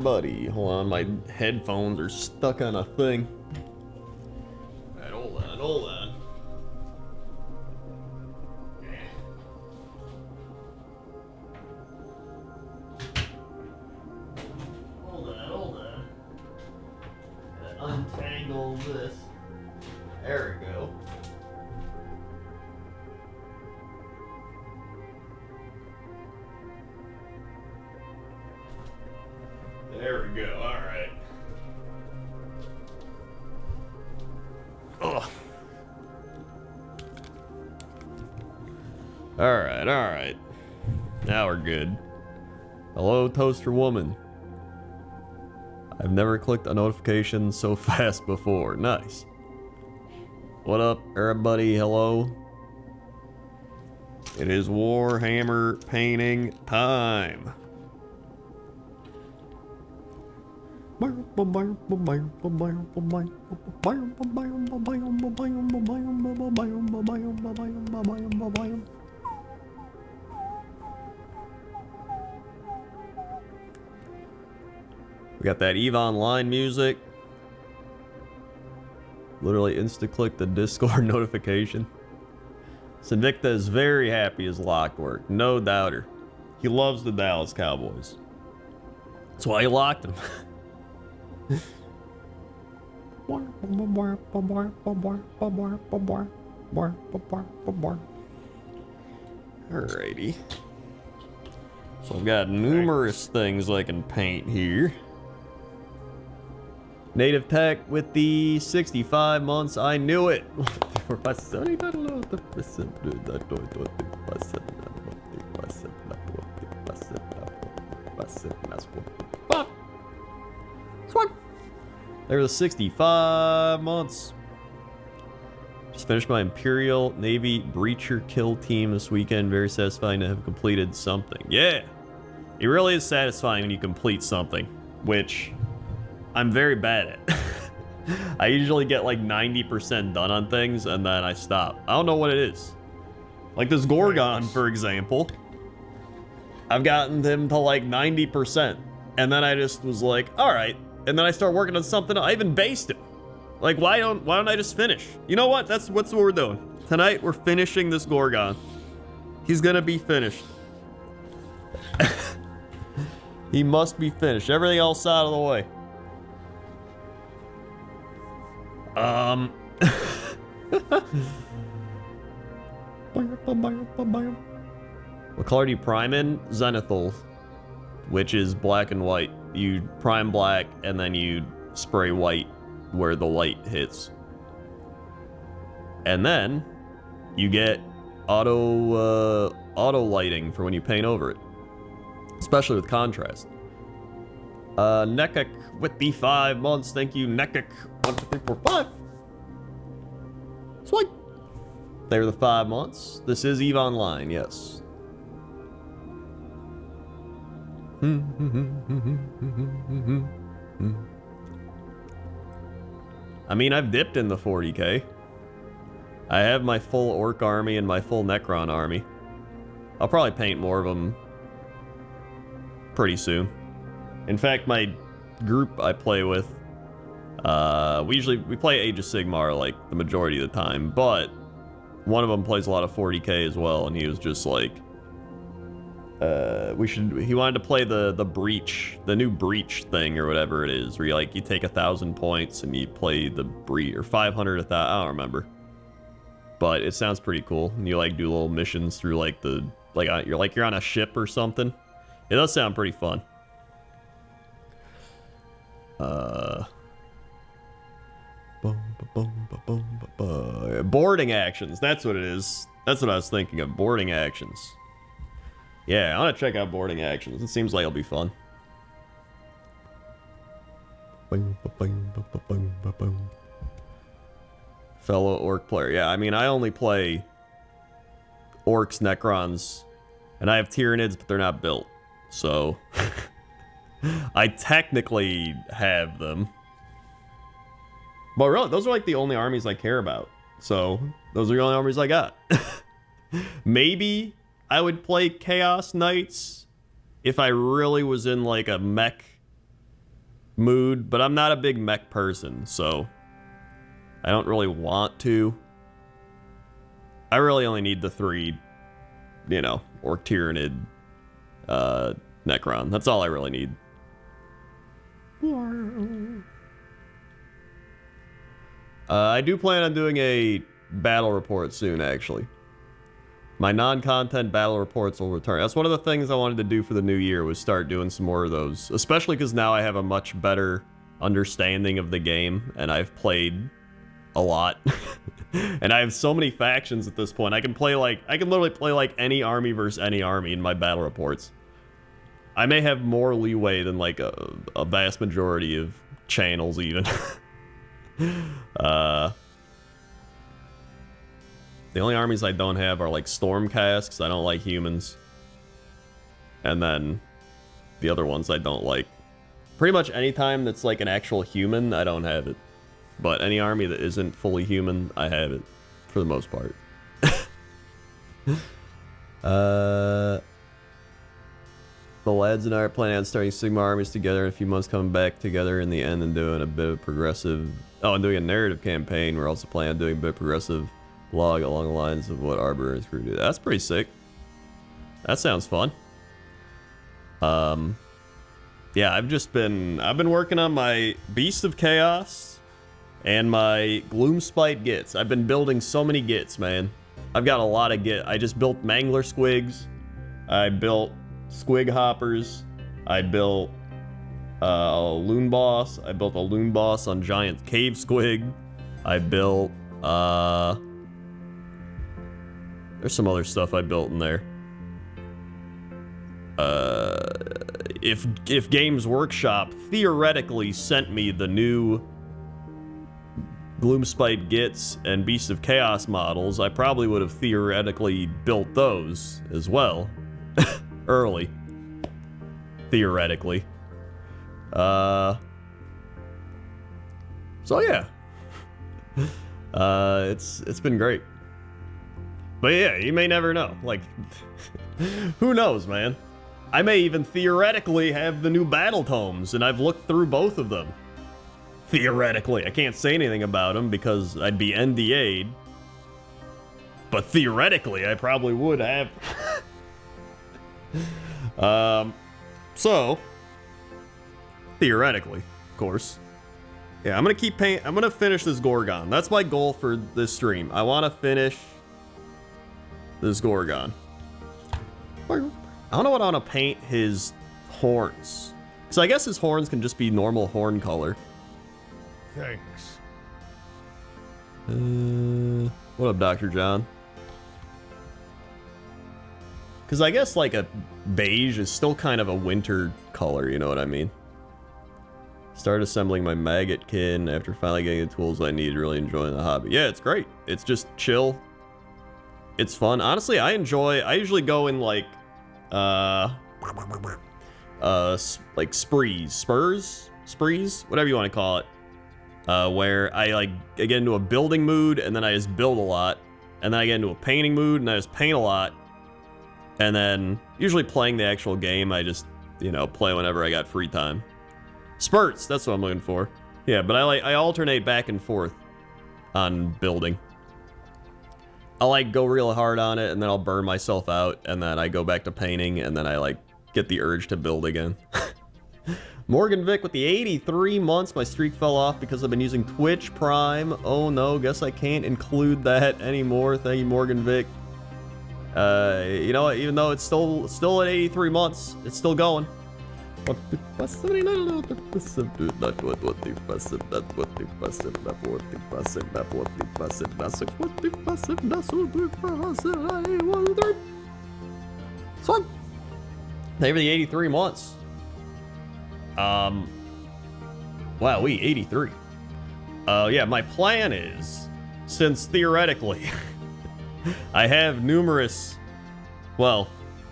everybody. Hold on, my headphones are stuck on a thing. Alright, hold on. Hold on. Gotta untangle this. There we go. There we go, alright. Ugh. Alright. Now we're good. Hello, Toaster Woman. I've never clicked a notification so fast before. Nice. What up, everybody? Hello. It is Warhammer painting time. We got that EVE Online music. Literally insta-click the Discord notification. Sinvicta is very happy his lock worked, no doubter. He loves the Dallas Cowboys. That's why he locked him. Alrighty. So I've got numerous things I can paint here. Native Tech with the 65 months. I knew it. There the 65 months. Just finished my Imperial Navy Breacher kill team this weekend. Very satisfying to have completed something. Yeah, it really is satisfying when you complete something, which I'm very bad at. I usually get like 90% done on things and then I stop. I don't know what it is. Like this Gorgon, for example. I've gotten him to like 90%. And then I just was like, all right. And then I start working on something. I even based him. Like, why don't I just finish? You know what? That's what we're doing. Tonight, we're finishing this Gorgon. He's gonna be finished. He must be finished. Everything else out of the way. What color do you prime in? Zenithal, which is black and white. You prime black and then you spray white where the light hits. And then you get auto lighting for when you paint over it. Especially with contrast. Nekik with the 5 months. Thank you, Nekik. 1, 2, 3, 4, 5. Swipe. There are the 5 months. This is EVE Online, yes. I mean, I've dipped in the 40k. I have my full Orc army and my full Necron army. I'll probably paint more of them pretty soon. In fact, my group I play with, we play Age of Sigmar like the majority of the time, but one of them plays a lot of 40k as well, and he was just like, he wanted to play the breach, the new breach thing or whatever it is, where you take 1,000 points and you play the breach, or 500, 1,000, I don't remember. But it sounds pretty cool. And you like do little missions through like you're on a ship or something. It does sound pretty fun. Boarding actions, that's what it is. That's what I was thinking of, boarding actions. Yeah, I want to check out boarding actions. It seems like it'll be fun. Fellow Orc player. Yeah, I mean, I only play Orcs, Necrons, and I have Tyranids, but they're not built. So, I technically have them. But really, those are like the only armies I care about. So, those are the only armies I got. Maybe I would play Chaos Knights if I really was in like a mech mood, but I'm not a big mech person, so I don't really want to. I really only need the 3, you know, Orc Tyranid, Necron. That's all I really need. I do plan on doing a battle report soon, actually. My non-content battle reports will return. That's one of the things I wanted to do for the new year, was start doing some more of those. Especially because now I have a much better understanding of the game, and I've played a lot. And I have so many factions at this point. I can literally play like any army versus any army in my battle reports. I may have more leeway than like a vast majority of channels even. The only armies I don't have are like Stormcast, I don't like humans. And then the other ones I don't like. Pretty much any time that's like an actual human, I don't have it. But any army that isn't fully human, I have it. For the most part. The lads and I are planning on starting Sigma armies together in a few months, coming back together in the end and doing a bit of progressive... Oh, and doing a narrative campaign. We're also planning on doing a bit of progressive log along the lines of what Arbor and Crew do. That's pretty sick. That sounds fun. Yeah, I've been working on my Beast of Chaos and my Gloomspite Gits. I've been building so many Gits, man. I've got a lot of Git. I just built Mangler Squigs. I built Squig Hoppers. I built a Loon Boss. I built a Loon Boss on Giant Cave Squig. I built, there's some other stuff I built in there. If Games Workshop theoretically sent me the new Gloomspite Gits and Beast of Chaos models, I probably would have theoretically built those as well. Early. Theoretically. So yeah. It's been great. But yeah, you may never know. Like, who knows, man? I may even theoretically have the new battle tomes, and I've looked through both of them. Theoretically. I can't say anything about them because I'd be NDA'd. But theoretically, I probably would have. So, theoretically, of course. Yeah, I'm gonna finish this Gorgon. That's my goal for this stream. I want to finish this Gorgon. I don't know what I want to paint his horns. So I guess his horns can just be normal horn color. Thanks. What up, Dr. John? Because I guess like a beige is still kind of a winter color, you know what I mean? Started assembling my maggot kin after finally getting the tools I need, really enjoying the hobby. Yeah, it's great. It's just chill. It's fun. Honestly, I usually go in like sprees, whatever you want to call it. Where I get into a building mood and then I just build a lot. And then I get into a painting mood and I just paint a lot. And then, usually playing the actual game, I just, you know, play whenever I got free time. Spurts, that's what I'm looking for. Yeah, but I alternate back and forth on building. I'll go real hard on it, and then I'll burn myself out, and then I go back to painting, and then I get the urge to build again. Morgan Vic with the 83 months. My streak fell off because I've been using Twitch Prime. Oh no, guess I can't include that anymore. Thank you, Morgan Vic. You know what, even though it's still at 83 months, it's still going. So, maybe the 83 months. Wow, 83. Yeah, my plan is, since theoretically, I have numerous, well,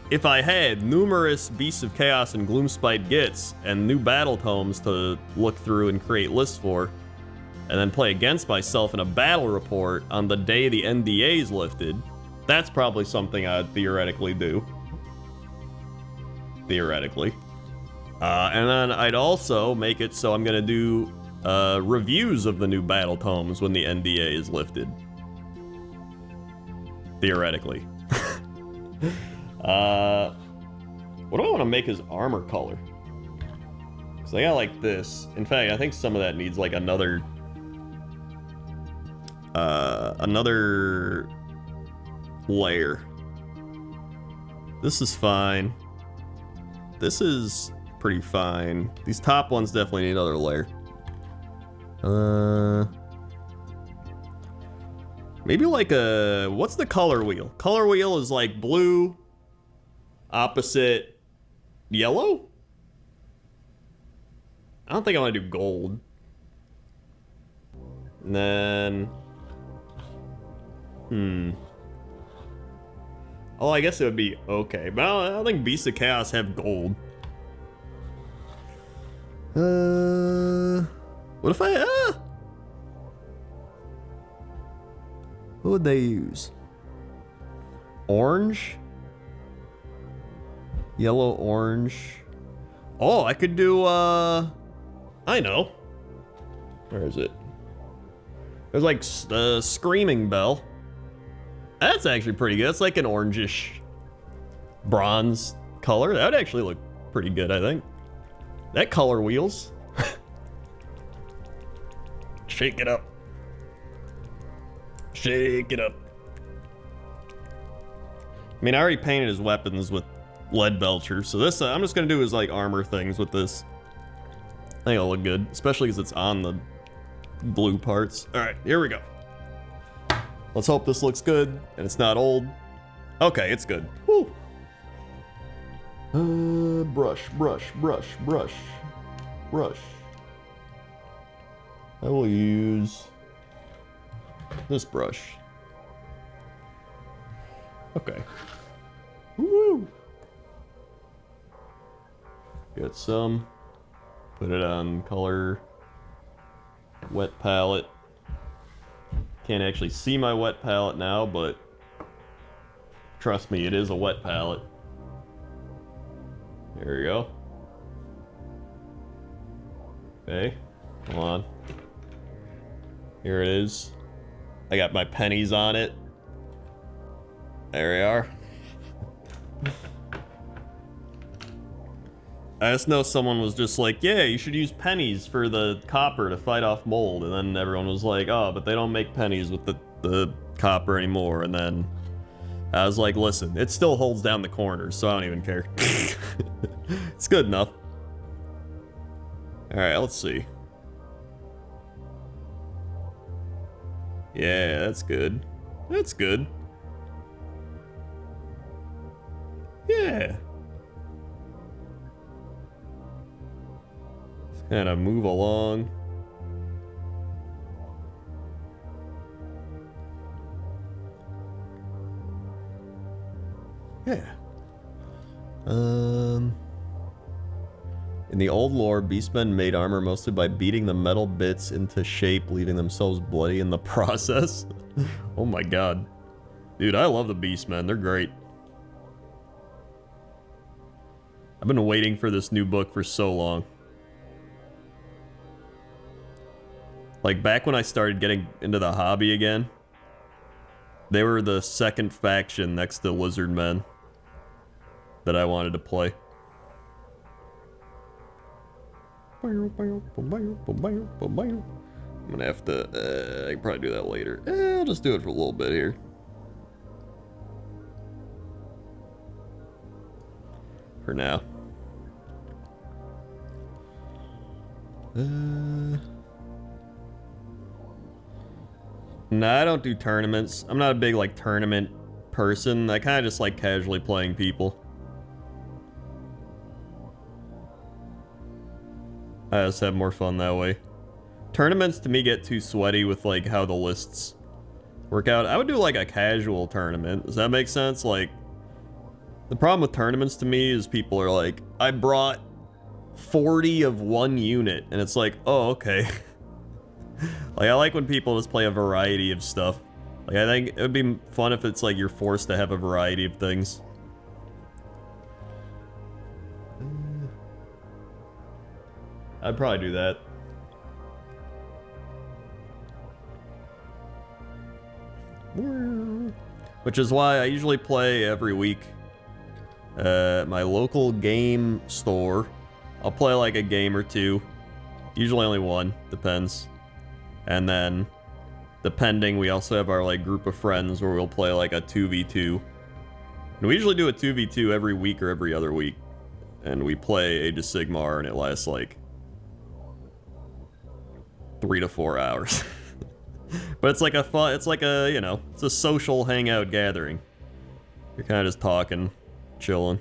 if I had numerous Beasts of Chaos and Gloomspite Gits and new battle tomes to look through and create lists for, and then play against myself in a battle report on the day the NDA is lifted, that's probably something I'd theoretically do. Theoretically. And then I'd also make it so I'm gonna do reviews of the new battle tomes when the NDA is lifted. Theoretically. What do I want to make his armor color? Because I got like this. In fact, I think some of that needs like another layer. This is fine. This is pretty fine. These top ones definitely need another layer. Maybe like a, what's the color wheel? Color wheel is like blue, opposite yellow? I don't think I want to do gold. And then, oh, I guess it would be okay, but I don't think Beasts of Chaos have gold. What if I, what would they use? Orange? Yellow, orange. Oh, I could do, I know. Where is it? There's like Screaming Bell. That's actually pretty good. It's like an orangish bronze color. That would actually look pretty good, I think. That color wheels. Shake it up. Shake it up. I mean, I already painted his weapons with lead belcher, so this I'm just gonna do his like armor things with this. I think it'll look good, especially because it's on the blue parts. All right, here we go. Let's hope this looks good and it's not old. Okay, it's good. Woo. Brush. I will use this brush. Okay. Woo! Get some. Put it on color. Wet palette. Can't actually see my wet palette now, but trust me, it is a wet palette. There we go. Okay, come on. Here it is. I got my pennies on it. There we are. I just know someone was just like, yeah, you should use pennies for the copper to fight off mold. And then everyone was like, oh, but they don't make pennies with the copper anymore. And then I was like, listen, it still holds down the corners, so I don't even care. It's good enough. All right, let's see. Yeah, that's good. That's good. Yeah. Just kind of move along. Yeah. In the old lore, beastmen made armor mostly by beating the metal bits into shape, leaving themselves bloody in the process. Oh my god. Dude, I love the beastmen. They're great. I've been waiting for this new book for so long. Like, back when I started getting into the hobby again, they were the second faction next to Lizard Men that I wanted to play. I'm gonna have to, I can probably do that later. I'll just do it for a little bit here. For now. Nah, I don't do tournaments. I'm not a big, like, tournament person. I kind of just like casually playing people. I just have more fun that way. Tournaments to me get too sweaty with like how the lists work out. I would do like a casual tournament. Does that make sense? Like, the problem with tournaments to me is people are like, I brought 40 of one unit, and it's like, oh, okay. Like, I like when people just play a variety of stuff. Like, I think it would be fun if it's like you're forced to have a variety of things. I'd probably do that. Which is why I usually play every week at my local game store. I'll play like a game or two. Usually only one, depends. And then, depending, we also have our like group of friends where we'll play like a 2v2. And we usually do a 2v2 every week or every other week. And we play Age of Sigmar and it lasts like 3 to 4 hours. But it's like a fun, it's like a, you know, it's a social hangout gathering. You're kind of just talking, chilling.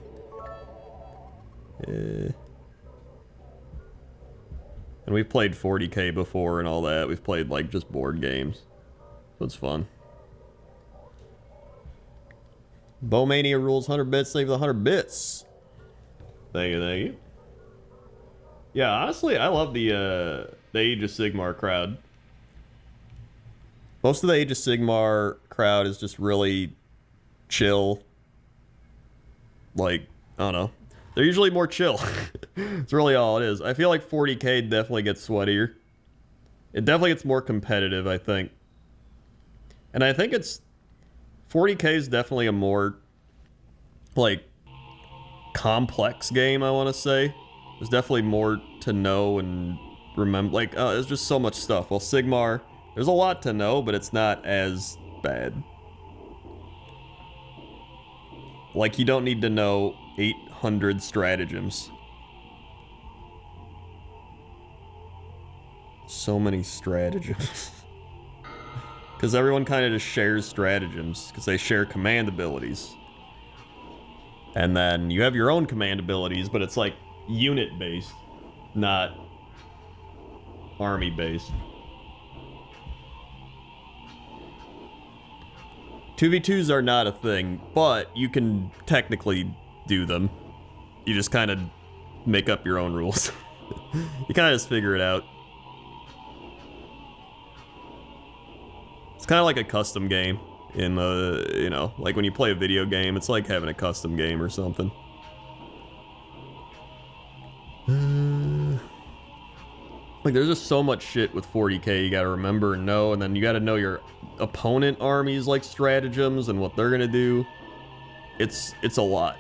And we've played 40k before and all that. We've played like just board games. So it's fun. Bowmania rules 100 bits, save the 100 bits. Thank you, thank you. Yeah, honestly, I love the Age of Sigmar crowd. Most of the Age of Sigmar crowd is just really chill. Like, I don't know. They're usually more chill. It's really all it is. I feel like 40k definitely gets sweatier. It definitely gets more competitive, I think. And I think it's... 40k is definitely a more, like, complex game, I want to say. There's definitely more to know and remember. Like, there's just so much stuff. Well, Sigmar, there's a lot to know, but it's not as bad. Like, you don't need to know 800 stratagems. So many stratagems. Because everyone kind of just shares stratagems, because they share command abilities. And then you have your own command abilities, but it's like unit-based, not army-based. 2v2s are not a thing, but you can technically do them. You just kind of make up your own rules. You kind of just figure it out. It's kind of like a custom game in the, you know, like when you play a video game, it's like having a custom game or something. Like, there's just so much shit with 40k you gotta remember and know, and then you gotta know your opponent armies, like, stratagems and what they're gonna do. It's a lot.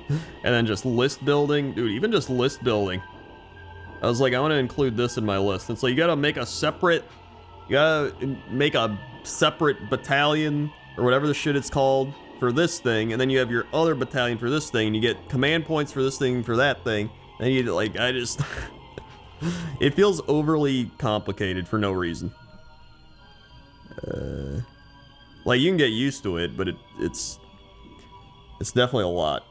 And then just list building. Dude, even just list building. I was like, I want to include this in my list. And so you gotta make a separate... You gotta make a separate battalion, or whatever the shit it's called, for this thing, and then you have your other battalion for this thing, and you get command points for this thing, for that thing, and you, like, I just... It feels overly complicated for no reason. Like, you can get used to it, but it's definitely a lot.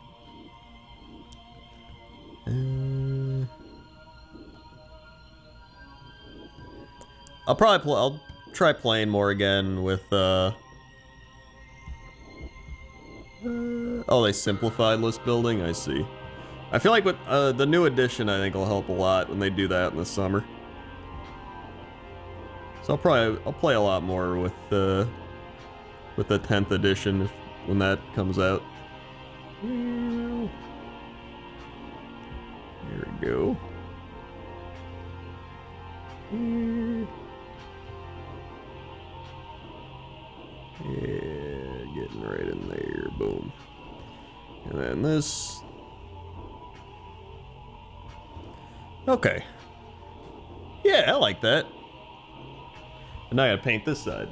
I'll try playing more again with, oh, they simplified list building? I see. I feel like with the new edition, I think will help a lot when they do that in the summer. So I'll play a lot more with the 10th edition when that comes out. Here we go. Yeah, getting right in there. Boom. And then this. Okay. Yeah, I like that. And now I gotta paint this side.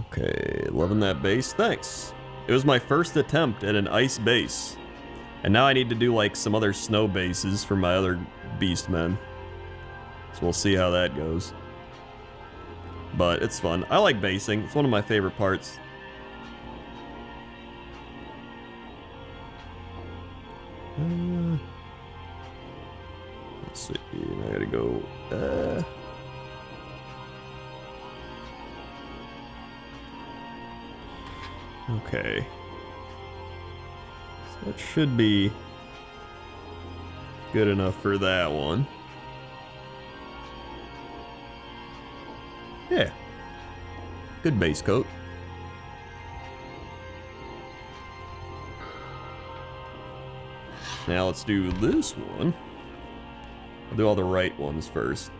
Okay, loving that base. Thanks. It was my first attempt at an ice base. And now I need to do like some other snow bases for my other beastmen. So we'll see how that goes. But it's fun. I like basing. It's one of my favorite parts. Let's see. I gotta go. Okay. So that should be good enough for that one. Yeah. Good base coat. Now let's do this one. I'll do all the right ones first.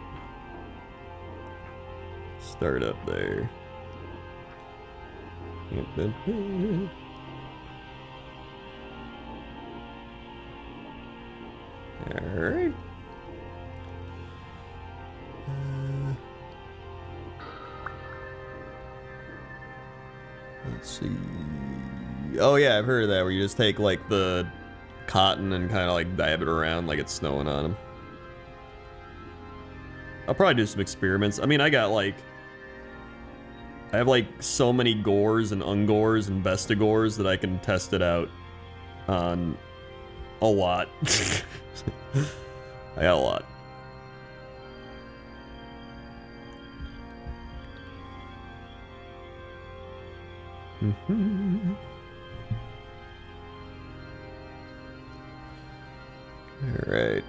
Start up there. Alright. Let's see. Oh yeah, I've heard of that, where you just take like the cotton and kind of like dab it around like it's snowing on them. I'll probably do some experiments. I mean, I have like so many gores and ungores and bestigores that I can test it out on a lot. I got a lot. All right.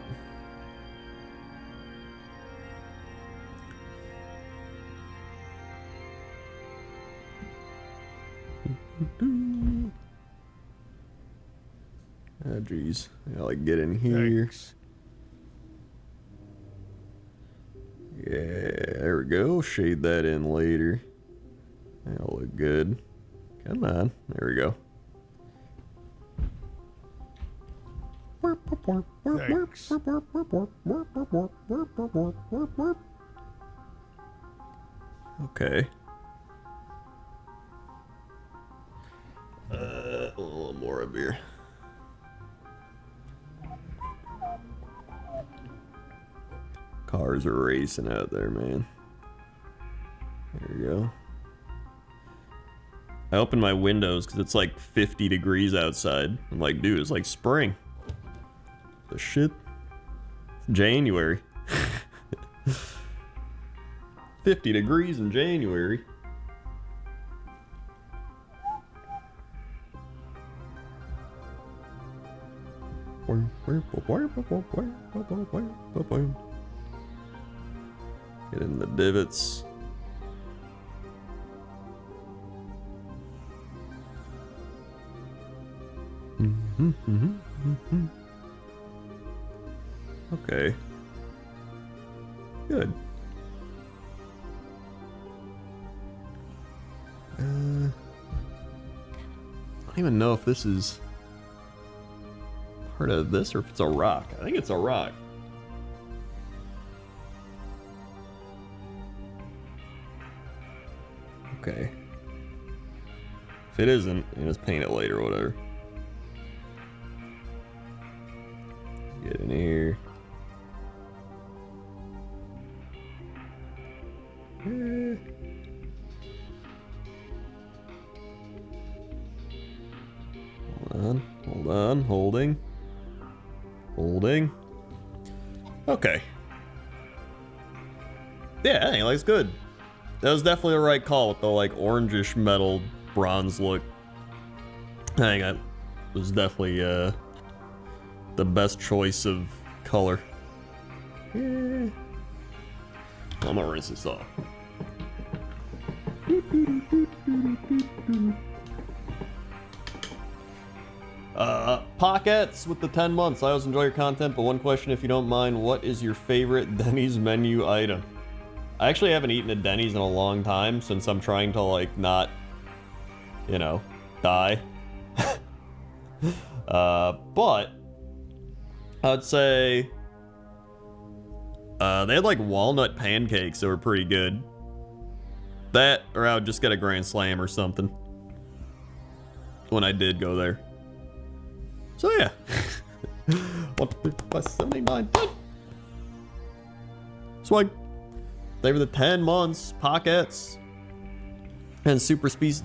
Oh, geez. I gotta like get in here. Thanks. Yeah, there we go. Shade that in later. That'll look good. Come on. There we go. Thanks. Okay. A little more of beer. Cars are racing out there, man. There we go. I opened my windows because it's like 50 degrees outside. I'm like, dude, it's like spring. The shit. It's January. 50 degrees in January. Get in the divots. Okay. Good. I don't even know if this is part of this or if it's a rock. I think it's a rock. Okay. If it isn't, you just paint it later or whatever. Get in here. Hold on, holding. Holding. Okay. Yeah, I think it looks good. That was definitely the right call with the like orangish metal bronze look. I think that was definitely the best choice of color. I'm gonna rinse this off. Pockets with the 10 months. I always enjoy your content, but one question if you don't mind, what is your favorite Denny's menu item? I actually haven't eaten at Denny's in a long time since I'm trying to like not, you know, die. But I'd say they had like walnut pancakes that were pretty good. That, or I would just get a Grand Slam or something when I did go there. So yeah. 179. Swag. They were the 10 months, Pockets. And Super Space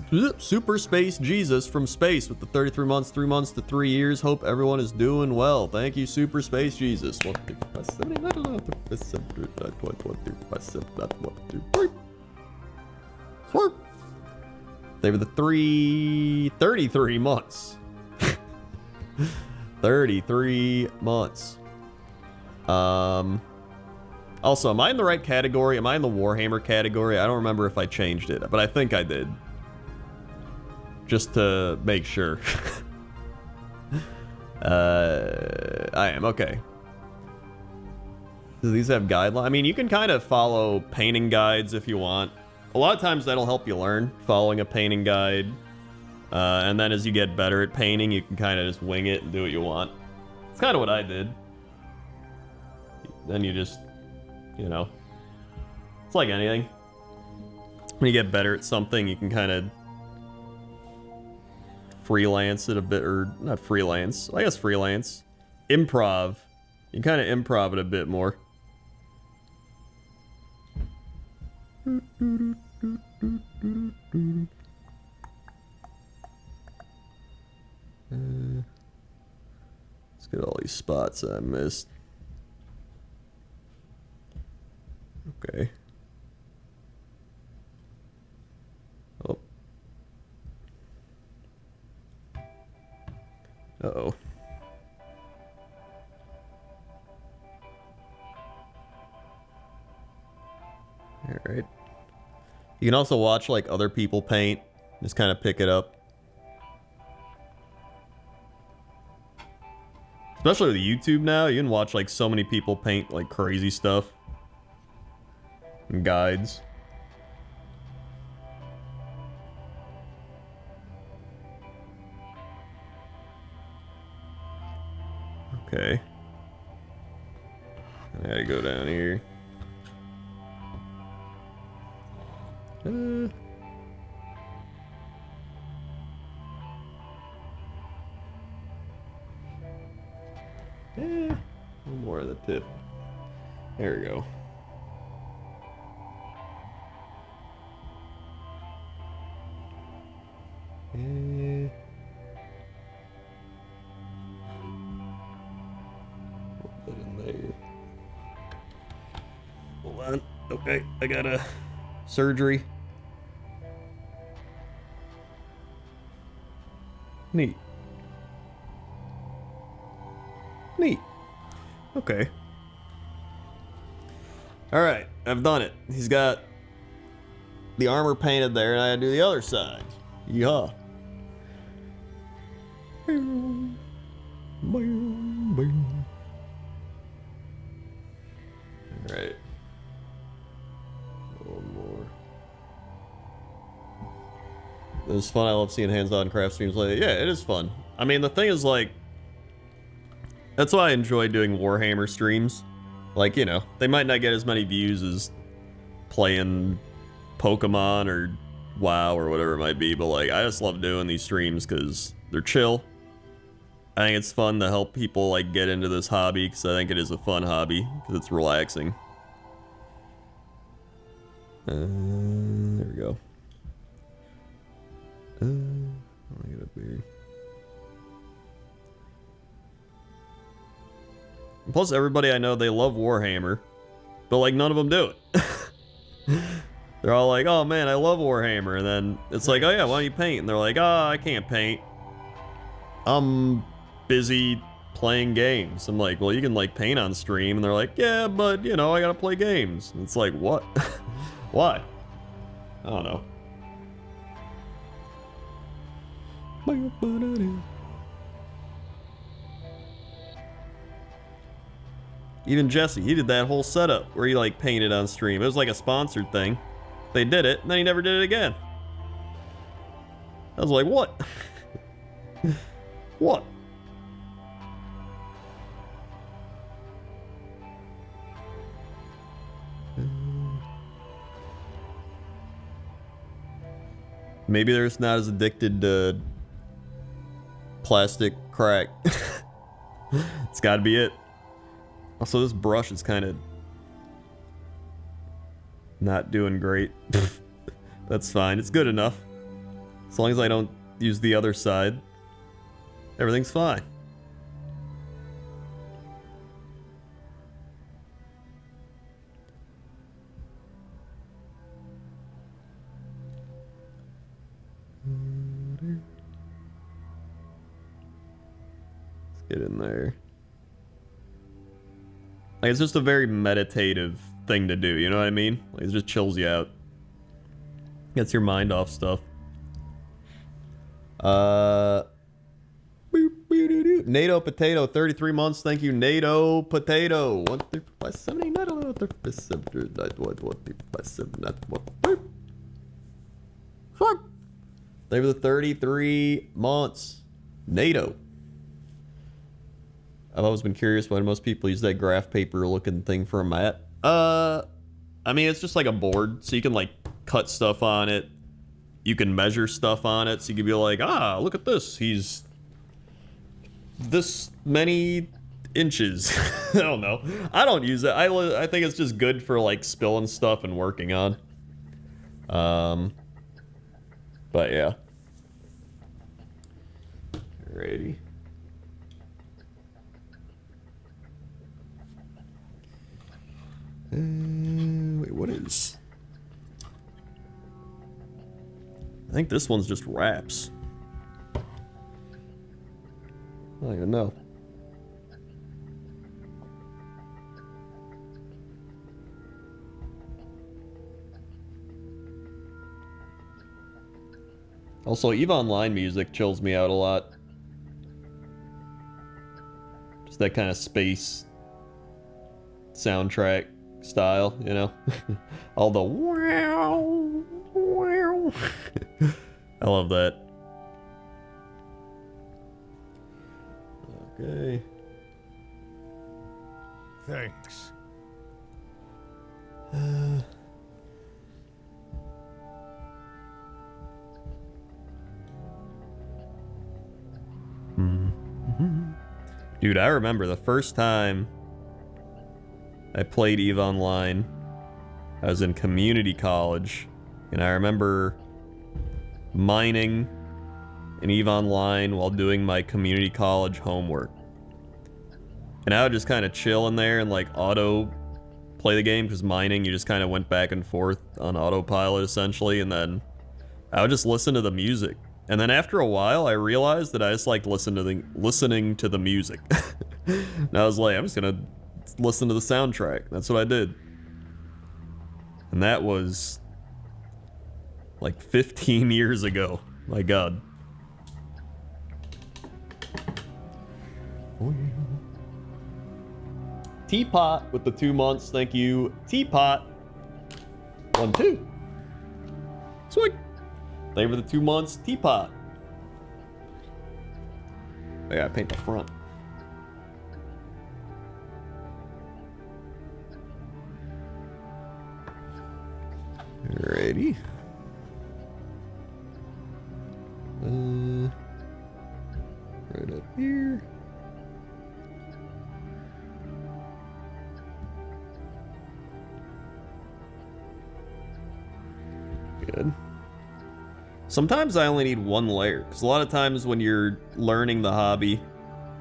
Jesus from space with the 33 months, 3 months to 3 years. Hope everyone is doing well. Thank you, Super Space Jesus. They were the 33 months. 33 months. Also, am I in the right category? Am I in the Warhammer category? I don't remember if I changed it, but I think I did. Just to make sure. I am, okay. Do these have guidelines? I mean, you can kind of follow painting guides if you want. A lot of times that'll help you learn, following a painting guide. And then as you get better at painting, you can kind of just wing it and do what you want. It's kind of what I did. Then you just, you know, it's like anything. When you get better at something, you can kind of freelance it a bit, or not freelance, I guess freelance. Improv. You kind of improv it a bit more. Let's get all these spots I missed. Okay. Oh. Uh-oh. Alright. You can also watch, like, other people paint. Just kind of pick it up. Especially with YouTube now, you can watch, like, so many people paint, like, crazy stuff. And guides. Okay. I gotta go down here. One more of the tip. There we go. Put that in there. Hold on. Okay, I got a surgery. Neat. Neat. Okay. Alright, I've done it. He's got the armor painted there, and I gotta do the other side. Yeehaw. Alright. One more. It was fun. I love seeing hands-on craft streams like that. Yeah, it is fun. I mean, the thing is, like, that's why I enjoy doing Warhammer streams. Like, you know, they might not get as many views as playing Pokemon or WoW or whatever it might be, but, like, I just love doing these streams because they're chill. I think it's fun to help people, like, get into this hobby because I think it is a fun hobby because it's relaxing. There we go. I'll get up here. Plus, everybody I know, they love Warhammer, but, like, none of them do it. They're all like, oh man, I love Warhammer, and then it's like, oh yeah, why don't you paint? And they're like, oh, I can't paint. I'm busy playing games. I'm like, well, you can, like, paint on stream, and they're like, yeah, but, you know, I gotta play games. And it's like, what? Why? I don't know. Even Jesse, he did that whole setup where he, like, painted on stream. It was like a sponsored thing. They did it, and then he never did it again. I was like, what? What? Maybe they're just not as addicted to plastic crack. It's gotta be it. Also, this brush is kind of not doing great. That's fine. It's good enough. As long as I don't use the other side, everything's fine. Let's get in there. Like, it's just a very meditative thing to do, you know what I mean? Like, it just chills you out. Gets your mind off stuff. Boop. NATO Potato, 33 months. Thank you, NATO Potato. 1, 3, 5, 7, 8, 9, 11, 12, 13, 14, 15, 16, 17, 18, They were the 33 months. NATO. I've always been curious why most people use that graph paper looking thing for a mat. I mean, it's just like a board, so you can like cut stuff on it. You can measure stuff on it, so you can be like, ah, look at this. He's this many inches. I don't know. I don't use it. I think it's just good for like spilling stuff and working on. But yeah. Alrighty. Wait, what is? I think this one's just wraps. I don't even know. Also, EVE Online music chills me out a lot. Just that kind of space soundtrack style, you know? All the wow, wow. I love that. Okay. Thanks. Dude, I remember the first time I played EVE Online. I was in community college, and I remember mining in EVE Online while doing my community college homework. And I would just kind of chill in there and like auto play the game, because mining, you just kind of went back and forth on autopilot essentially, and then I would just listen to the music. And then after a while, I realized that I just liked listening to the music. And I was like, I'm just gonna listen to the soundtrack. That's what I did. And that was like 15 years ago. My God. Teapot with the 2 months. Thank you, Teapot. 1, 2. Sweet. Thank you for the 2 months, Teapot. I gotta paint the front. Alrighty. Right up here. Good. Sometimes I only need one layer, because a lot of times when you're learning the hobby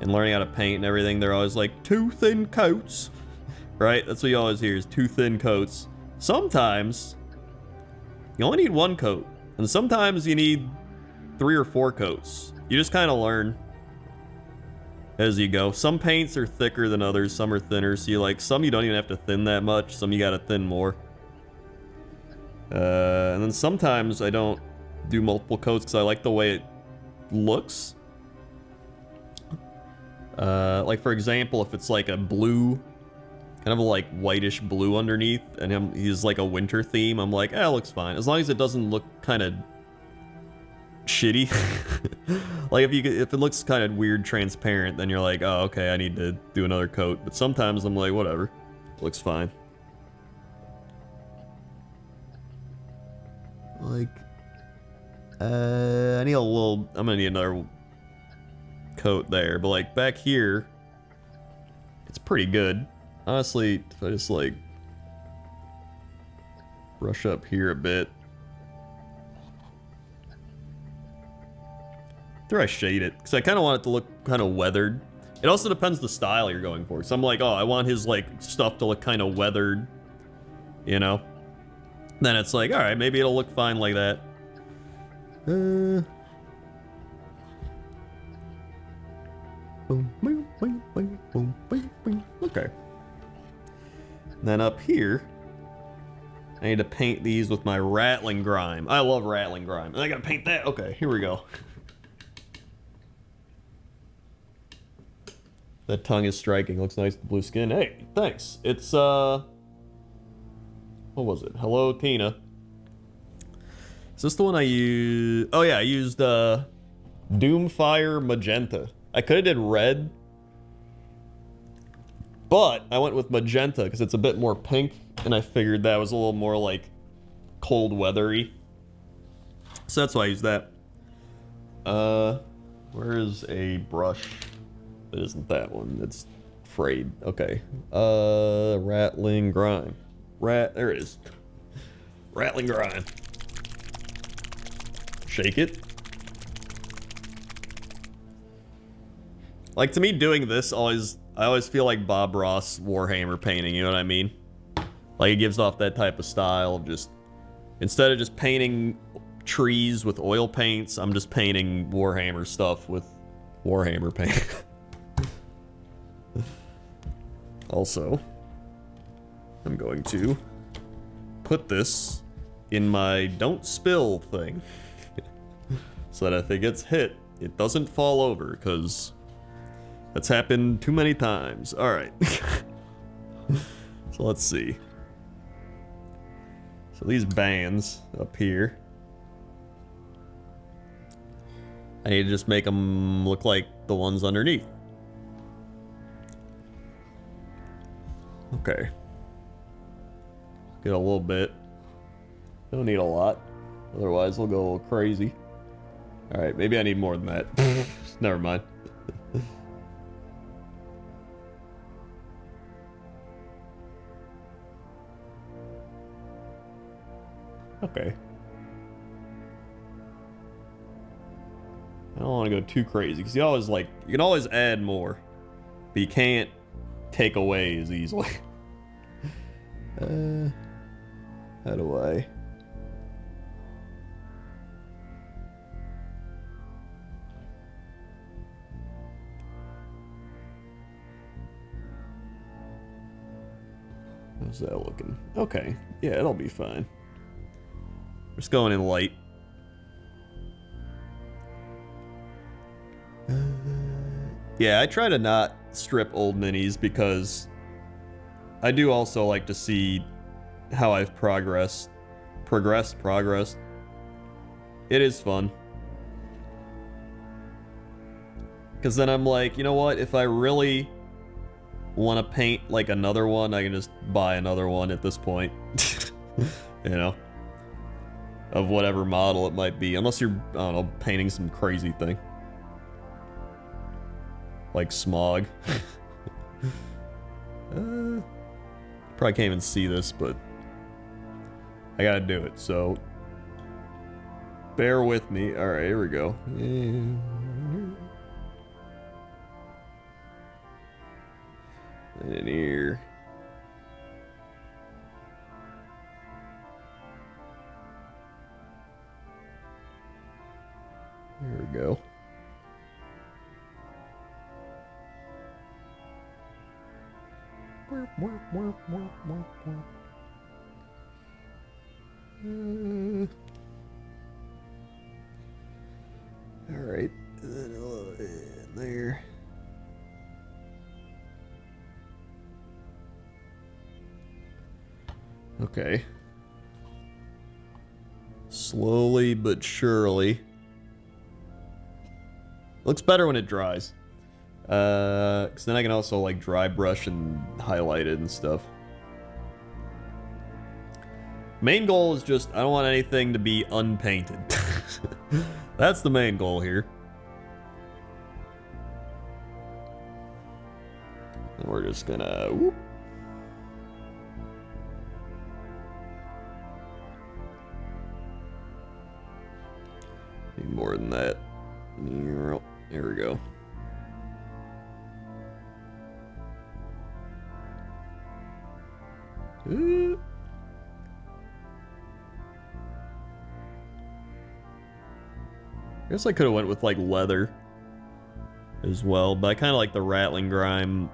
and learning how to paint and everything, they're always like, 2 thin coats, right? That's what you always hear is 2 thin coats. Sometimes you only need 1 coat, and sometimes you need 3 or 4 coats. You just kind of learn as you go. Some paints are thicker than others, some are thinner, so you like, some you don't even have to thin that much, some you gotta thin more. And then sometimes I don't do multiple coats because I like the way it looks. Like for example, if it's like a blue, kind of a like whitish blue underneath, and he's like a winter theme, I'm like, it looks fine. As long as it doesn't look kind of shitty. Like if it looks kind of weird transparent, then you're like, oh, okay, I need to do another coat. But sometimes I'm like, whatever, looks fine. Like, I need a little, I'm gonna need another coat there, but like back here, it's pretty good. Honestly, if I just like brush up here a bit. After I shade it, because I kind of want it to look kind of weathered. It also depends the style you're going for. So I'm like, oh, I want his like stuff to look kind of weathered, you know? Then it's like, all right, maybe it'll look fine like that. Boom, boom, boom, boom, boom, boom, boom. Okay. And then up here, I need to paint these with my Rattling Grime. I love Rattling Grime. And I gotta paint that. Okay, here we go. That tongue is striking. Looks nice with blue skin. Hey, thanks. It's, what was it? Hello, Tina. Is this the one I used? Oh, yeah, I used, Doomfire Magenta. I could have did red, but I went with magenta because it's a bit more pink, and I figured that was a little more, like, cold weathery. So that's why I used that. Where is a brush? It isn't that one. It's frayed. Okay. Rattling grime. There it is. Rattling grime. Shake it. Like, to me, doing this I always feel like Bob Ross Warhammer painting, you know what I mean? Like, it gives off that type of style of just, instead of just painting trees with oil paints, I'm just painting Warhammer stuff with Warhammer paint. Also, I'm going to put this in my don't spill thing so that if it gets hit, it doesn't fall over, because that's happened too many times. All right. So let's see. So these bands up here, I need to just make them look like the ones underneath. Okay. Get a little bit. Don't need a lot. Otherwise, we'll go a little crazy. Alright, maybe I need more than that. Never mind. Okay. I don't want to go too crazy, because you always, like, you can always add more, but you can't take away as easily. How do I? How's that looking? Okay, yeah, it'll be fine. Just going in light. Yeah, I try to not strip old minis because I do also like to see how I've progressed. It is fun. Because then I'm like, you know what? If I really want to paint like another one, I can just buy another one at this point. You know? Of whatever model it might be. Unless you're, I don't know, painting some crazy thing. Like smog. Probably can't even see this, but I gotta do it, so bear with me. Alright, here we go. And in here. There we go. Alright, there. Okay. Slowly but surely. Looks better when it dries. Because then I can also like dry brush and highlight it and stuff. Main goal is just, I don't want anything to be unpainted. That's the main goal here. And we're just gonna, whoop. Need more than that. There we go. I guess I could have went with like leather as well, but I kind of like the rattling grime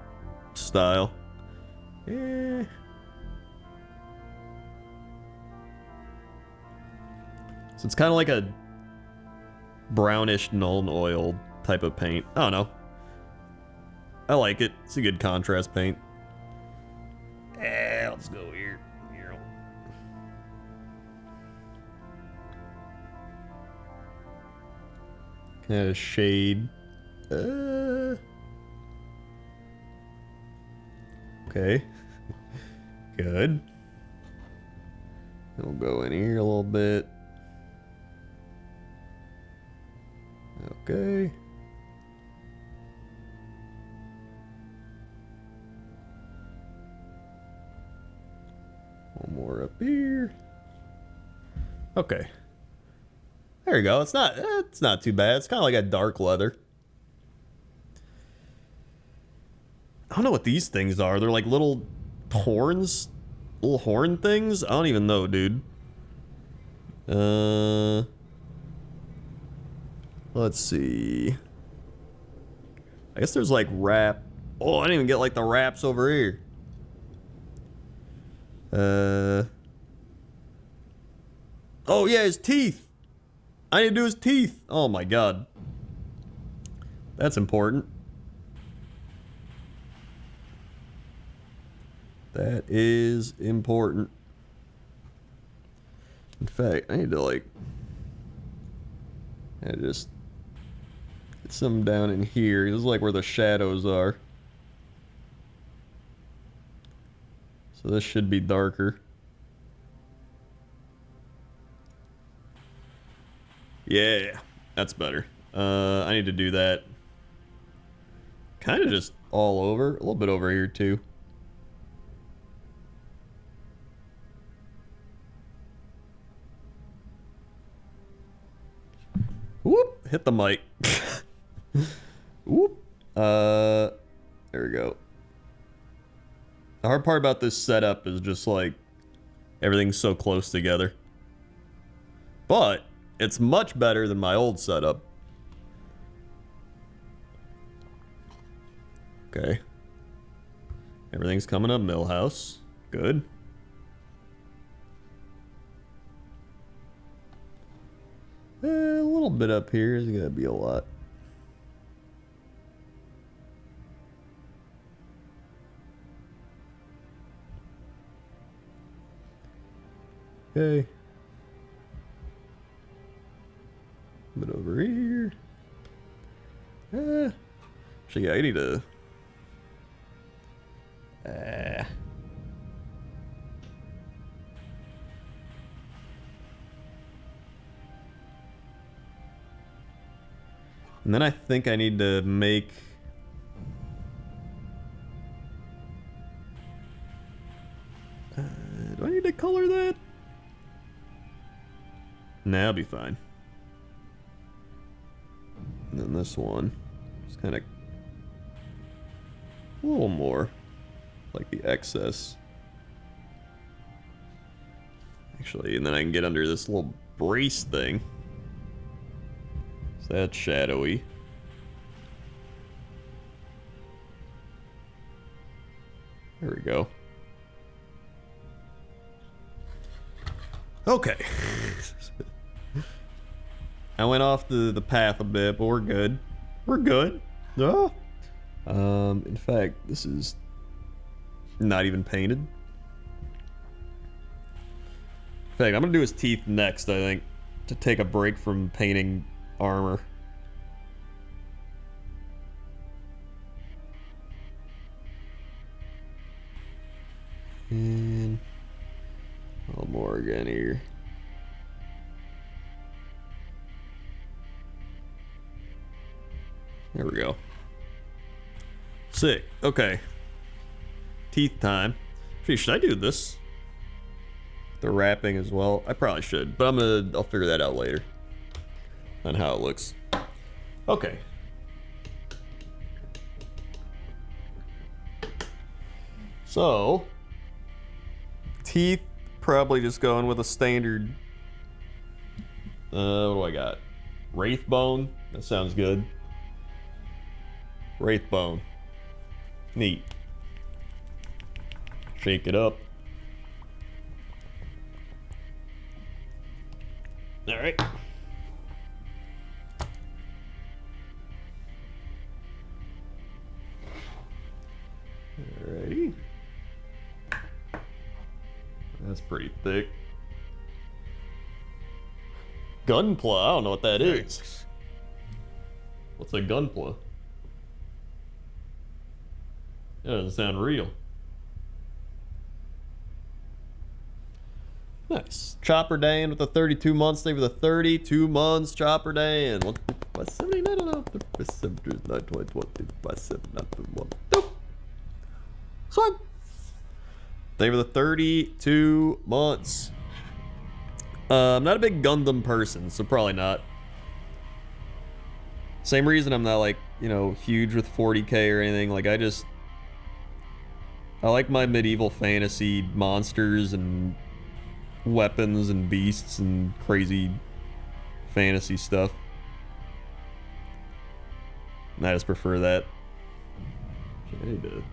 style. So it's kind of like a brownish Nuln oil type of paint. I don't know. I like it. It's a good contrast paint. Let's go here. Kind of shade. Okay. Good. We'll go in here a little bit. Okay. One more up here. Okay. There you go. It's not too bad. It's kind of like a dark leather. I don't know what these things are. They're like little horns, little horn things. I don't even know, dude. Let's see. I guess there's like wrap. Oh, I didn't even get like the wraps over here. Oh yeah, his teeth. I need to do his teeth. Oh my god. That's important. That is important. In fact, I need to like... I just... get some down in here. This is like where the shadows are. So this should be darker. Yeah, that's better. I need to do that. Kind of just all over. A little bit over here too. Whoop! Hit the mic. Whoop! There we go. The hard part about this setup is just like everything's so close together. But it's much better than my old setup. Okay. Everything's coming up Millhouse. Good. A little bit up here is gonna be a lot. Okay. But over here. Actually, yeah, I need to. And then I think I need to make. Do I need to color that? Nah, I'll be fine. And then this one, just kind of a little more like the excess. Actually, and then I can get under this little brace thing. So that's shadowy. There we go. Okay. I went off the path a bit, but we're good. We're good. Oh. In fact, this is not even painted. In fact, I'm gonna do his teeth next, I think, to take a break from painting armor. And a little more again here. There we go. Sick. Okay. Teeth time. Gee, should I do this? The wrapping as well? I probably should, but I'll figure that out later. On how it looks. Okay. So, teeth, probably just going with a standard. What do I got? Wraith bone. That sounds good. Wraith bone. Neat. Shake it up. All right. That's pretty thick. Gunpla, I don't know what that is. Thanks. What's a gunpla? That doesn't sound real. Nice. Chopper Dan with the 32 months. Thank you for the 32 months, Chopper Dan. 179 and up. Thank you for the 32 months. I'm not a big Gundam person, so probably not. Same reason I'm not like, you know, huge with 40k or anything. Like I like my medieval fantasy monsters and weapons and beasts and crazy fantasy stuff. And I just prefer that. I need to...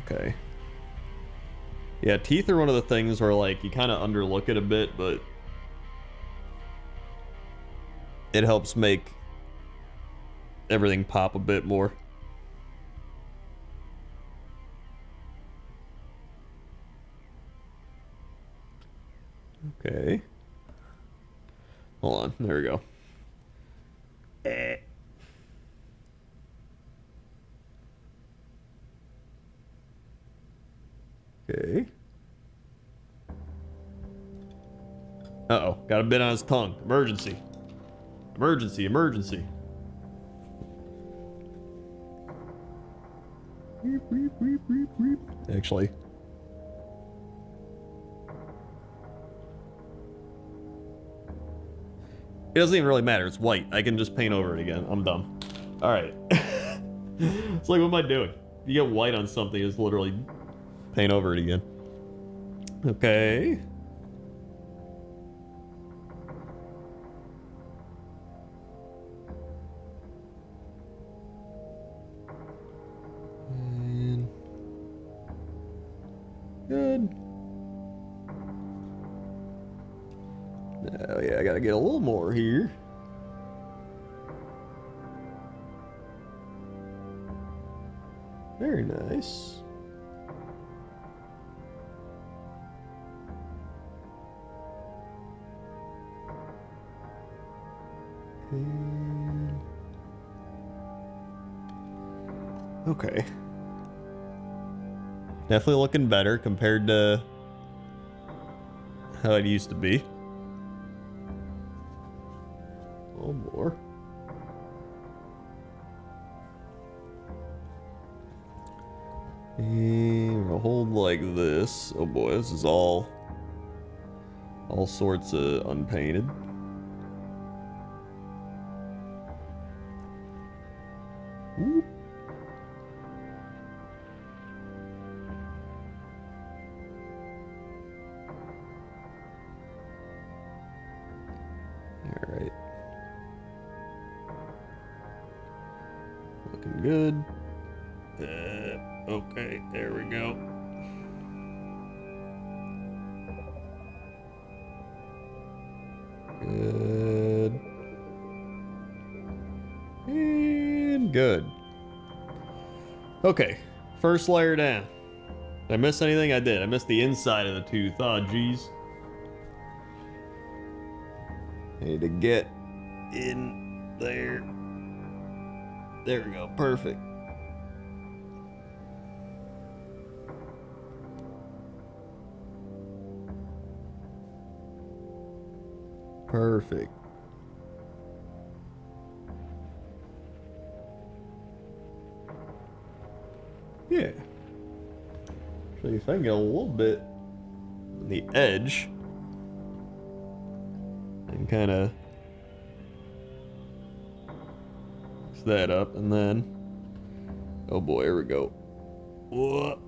Okay. Yeah, teeth are one of the things where, like, you kind of underlook it a bit, but it helps make everything pop a bit more. Okay. Hold on. There we go. Okay. Uh-oh. Got a bit on his tongue. Emergency. Emergency, emergency. Actually. It doesn't even really matter. It's white. I can just paint over it again. I'm dumb. Alright. It's like, what am I doing? You get white on something, it's literally paint over it again. Okay. And good. Oh yeah, I gotta get a little more here. Very nice. Okay. Definitely looking better compared to how it used to be. Oh, more. And we'll hold like this. Oh boy, this is all sorts of unpainted. Whoop. All right. Looking good. Okay, there we go. Good. And good. Okay, first layer down. Did I miss anything? I did. I missed the inside of the tooth. Oh, geez. I need to get in there. There we go. Perfect. Perfect. Yeah. So if I can get a little bit on the edge and kind of mix that up, and then, oh boy, here we go. Whoa.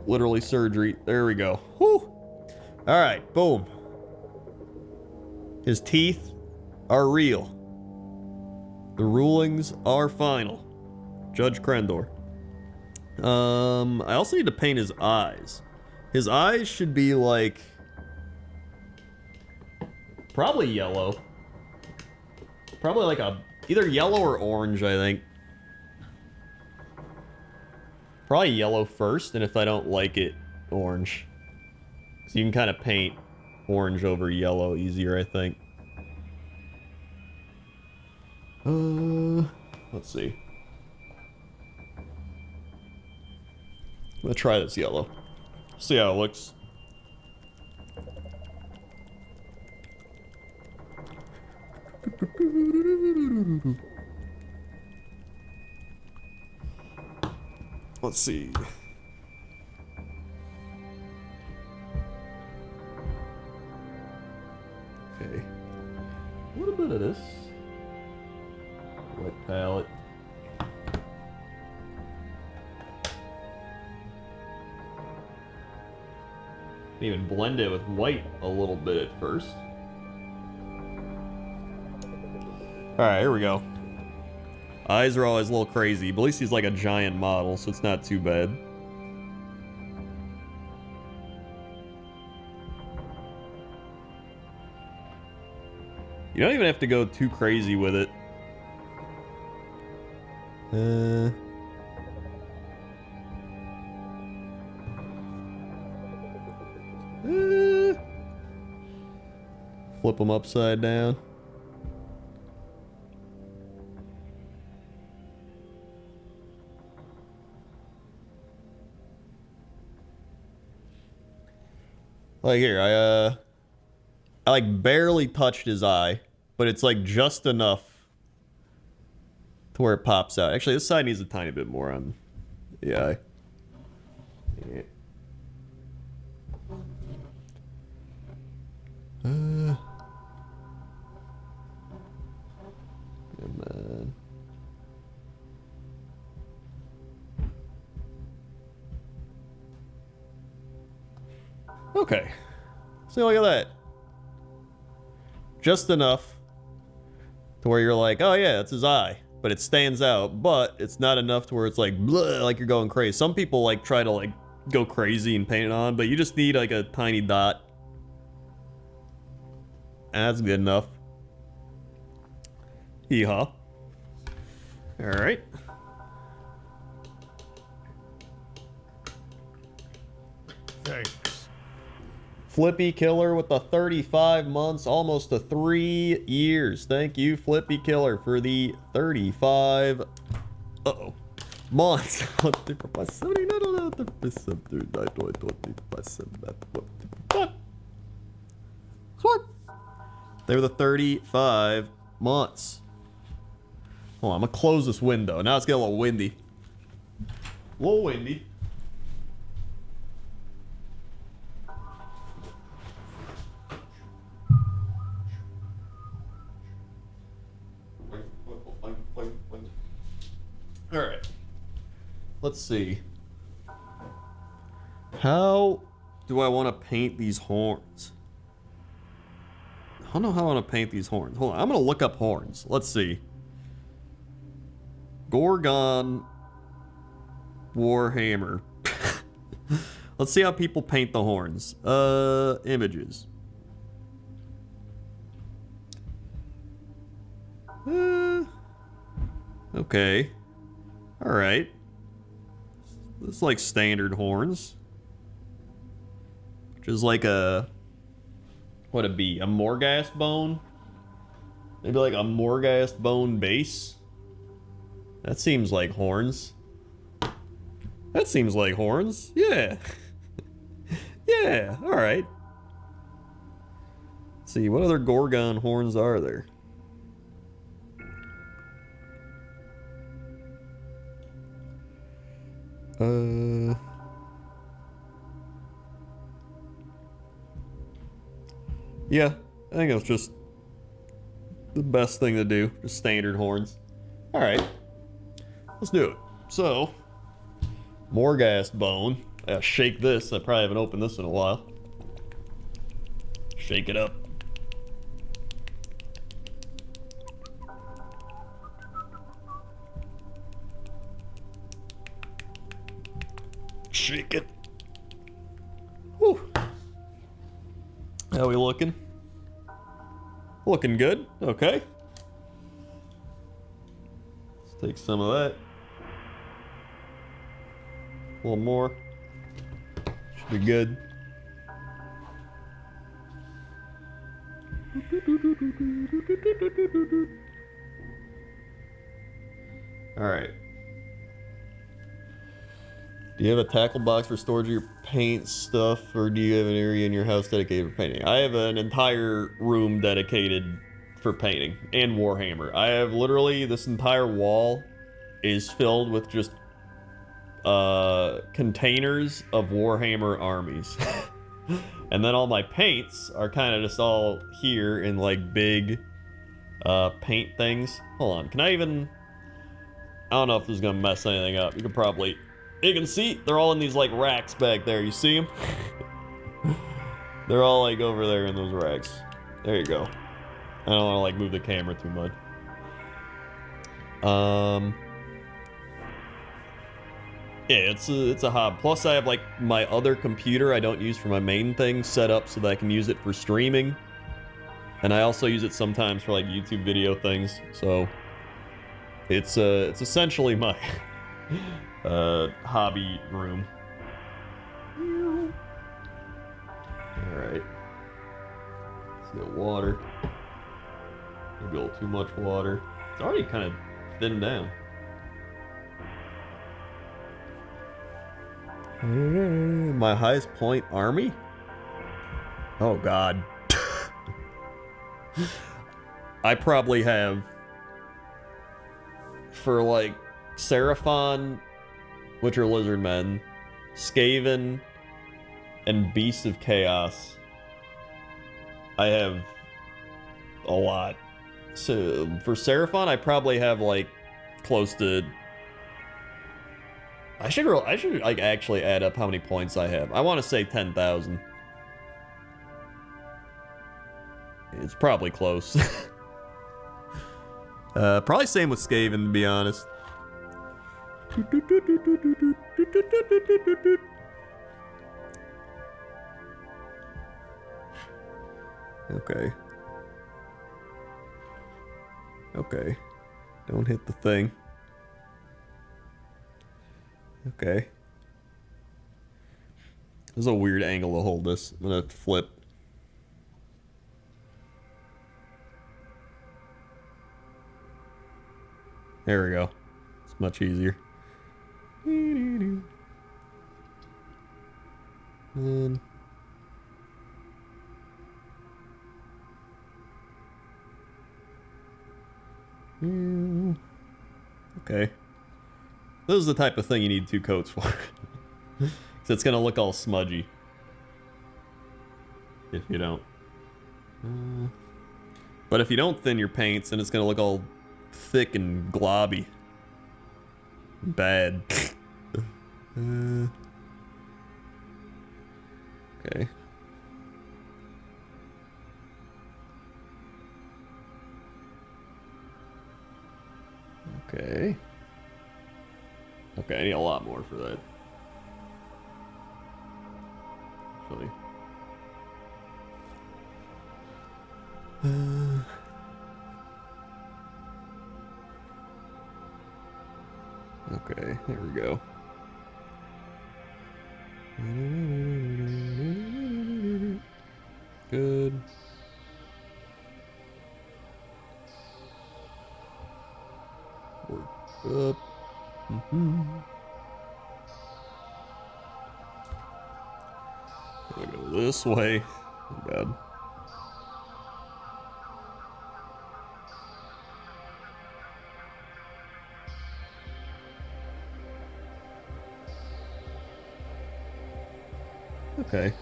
Literally surgery. There we go. Whew. All right, boom. His teeth are real. The rulings are final. Judge Crendor. I also need to paint his eyes. His eyes should be like... probably yellow. Probably like a... either yellow or orange, I think. Probably yellow first, and if I don't like it, orange. So you can kind of paint orange over yellow easier, I think. Let's see. I'm gonna try this yellow. See how it looks. Let's see. Okay. A little bit of this. Wet palette. Even blend it with white a little bit at first. Alright, here we go. Eyes are always a little crazy, but at least he's like a giant model, so it's not too bad. You don't even have to go too crazy with it. Flip them upside down. Like here, I like barely touched his eye, but it's like just enough to where it pops out. Actually, this side needs a tiny bit more on the eye. Yeah. Come on. Okay. So look at that. Just enough to where you're like, oh yeah, that's his eye. But it stands out, but it's not enough to where it's like, bleh, like you're going crazy. Some people like try to like go crazy and paint it on, but you just need like a tiny dot. And that's good enough. Yeehaw. Alright. Thanks. Flippy Killer with the 35 months, almost to 3 years. Thank you, Flippy Killer, for the 35 months. What? They were the 35 months. Hold on, I'm gonna close this window. Now it's getting a little windy. A little windy. Alright. Let's see. How do I want to paint these horns? I don't know how I want to paint these horns. Hold on, I'm going to look up horns. Let's see. Gorgon Warhammer. Let's see how people paint the horns. Images. Okay. Alright. This is like standard horns. Which is like a... what'd it be? A Morghast bone? Maybe like a Morghast bone base? That seems like horns. That seems like horns. Yeah. Yeah, alright. Let's see, what other Gorgon horns are there? Yeah, I think it's just the best thing to do. Just standard horns. Alright. Let's do it. So, Morghast bone. I gotta shake this. I probably haven't opened this in a while. Shake it up. Shake it. How we looking? Looking good. Okay. Let's take some of that. A little more. Should be good. Alright. Do you have a tackle box for storage of your paint stuff, or do you have an area in your house dedicated for painting? I have an entire room dedicated for painting and Warhammer. I have literally this entire wall is filled with just containers of Warhammer armies. And then all my paints are kind of just all here in like big paint things. Hold on, can I even... I don't know if this is gonna mess anything up. You can probably... You can see, they're all in these like racks back there. You see them? They're all like over there in those racks. There you go. I don't want to like move the camera too much. Yeah, it's a hob. Plus I have like my other computer I don't use for my main thing set up so that I can use it for streaming. And I also use it sometimes for like YouTube video things. So it's essentially my hobby room. Alright. Let's get water. Maybe a little too much water. It's already kind of thinned down. My highest point army? Oh god. I probably have, for like Seraphon, which are lizard men, Skaven, and Beasts of Chaos, I have a lot. So for Seraphon, I probably have like close to... I should like actually add up how many points I have. I want to say 10,000. It's probably close. Probably same with Skaven, to be honest. Okay. Okay. Don't hit the thing. Okay. This is a weird angle to hold this. I'm gonna flip. There we go. It's much easier. And okay. This is the type of thing you need 2 coats for. So it's gonna look all smudgy if you don't. But if you don't thin your paints, then it's gonna look all thick and globby. Bad. Okay. Okay. Okay, I need a lot more for that. Funny. Okay, there we go. Good. Work up. Gotta go this way. Oh god. Okay.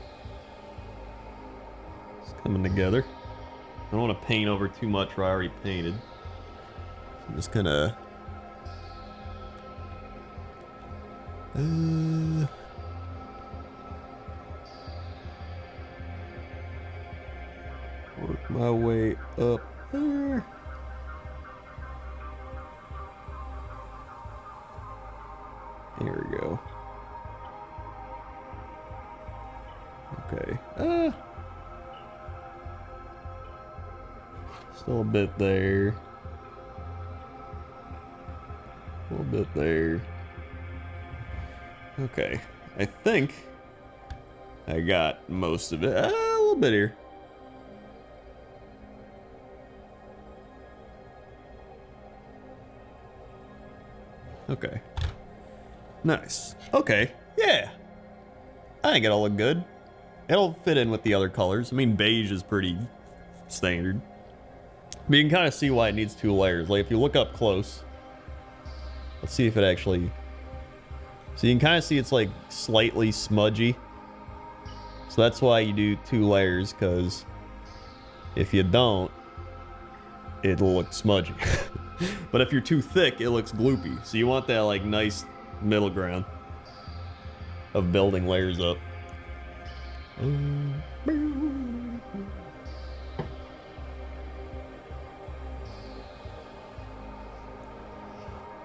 It's coming together. I don't want to paint over too much where I already painted. So I'm just gonna... work my way up there. There we go. Okay. little bit there. A little bit there. Okay. I think I got most of it. A little bit here. Okay. Nice. Okay. Yeah. I think it'll look good. It'll fit in with the other colors. I mean, beige is pretty standard. But you can kind of see why it needs 2 layers. Like, if you look up close, let's see if it actually... So you can kind of see it's, like, slightly smudgy. So that's why you do 2 layers, because if you don't, it'll look smudgy. But if you're too thick, it looks gloopy. So you want that, like, nice middle ground of building layers up.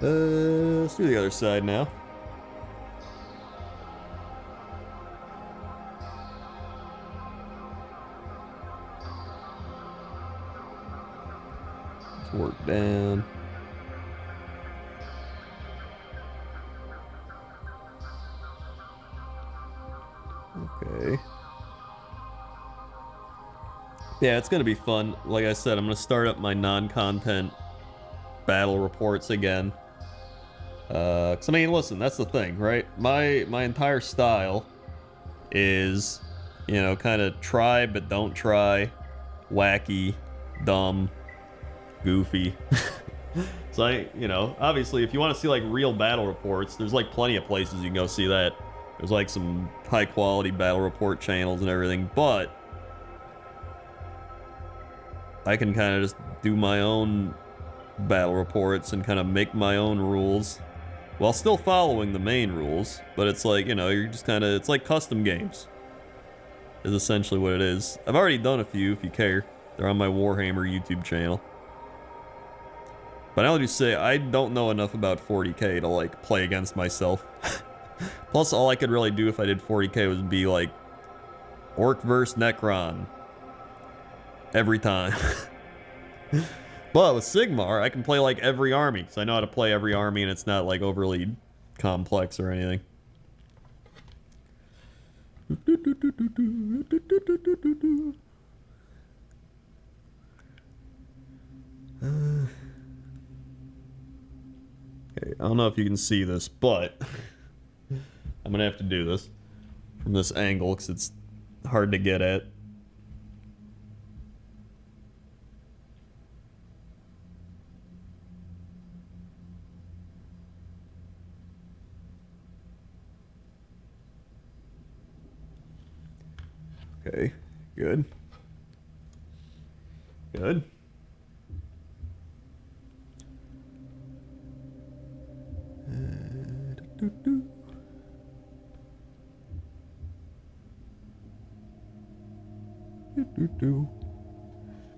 Let's do the other side now. Let's work down. Okay. Yeah, it's gonna be fun. Like I said, I'm gonna start up my non-content battle reports again. 'Cause I mean, listen, that's the thing, right? My entire style is, you know, kind of try but don't try, wacky, dumb, goofy. So you know, obviously, if you want to see like real battle reports, there's like plenty of places you can go see that. There's like some high quality battle report channels and everything, but I can kind of just do my own battle reports and kind of make my own rules while still following the main rules. But it's like, you know, you're just kind of, it's like custom games is essentially what it is. I've already done a few if you care. They're on my Warhammer YouTube channel. But I'll just say, I don't know enough about 40k to like play against myself. Plus, all I could really do if I did 40k was be like Orc vs. Necron every time. But with Sigmar, I can play like every army, because I know how to play every army and it's not like overly complex or anything. Okay, I don't know if you can see this, but I'm gonna have to do this from this angle because it's hard to get at. Okay, good. Good.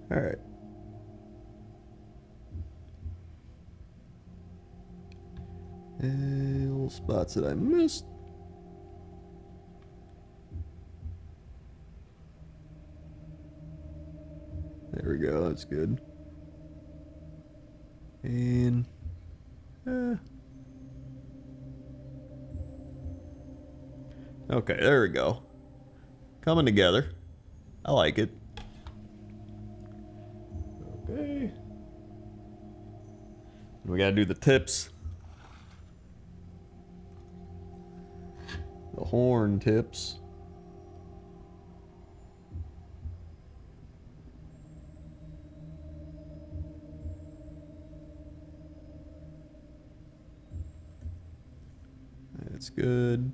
All right. Little spots that I missed. There we go, that's good. And okay, there we go. Coming together. I like it. Okay. We gotta do the tips. The horn tips. That's good.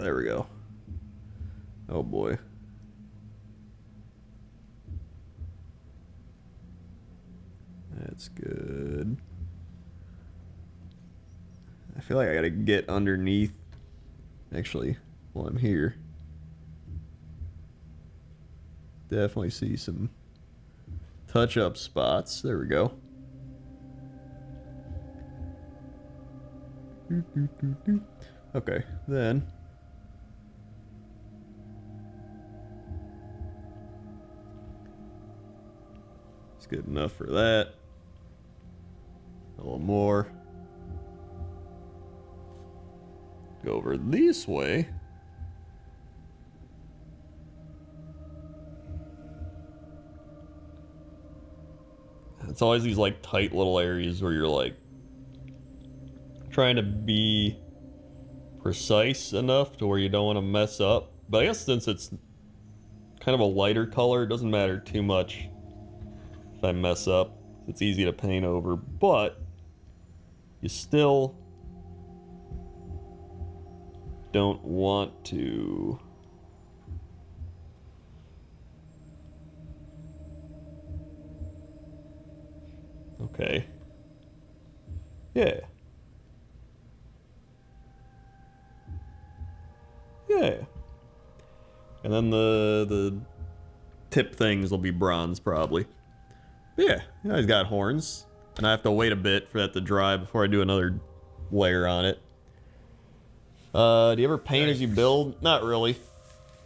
There we go. Oh boy. That's good. I feel like I gotta get underneath, actually, while I'm here. Definitely see some touch-up spots. There we go. Okay, then. It's good enough for that. A little more. Go over this way. It's always these like tight little areas where you're like trying to be precise enough to where you don't want to mess up. But I guess since it's kind of a lighter color, it doesn't matter too much if I mess up. It's easy to paint over, but you still don't want to okay. Yeah. Yeah. And then the tip things will be bronze probably. But yeah, he's got horns. And I have to wait a bit for that to dry before I do another layer on it. Do you ever paint as you build? Not really.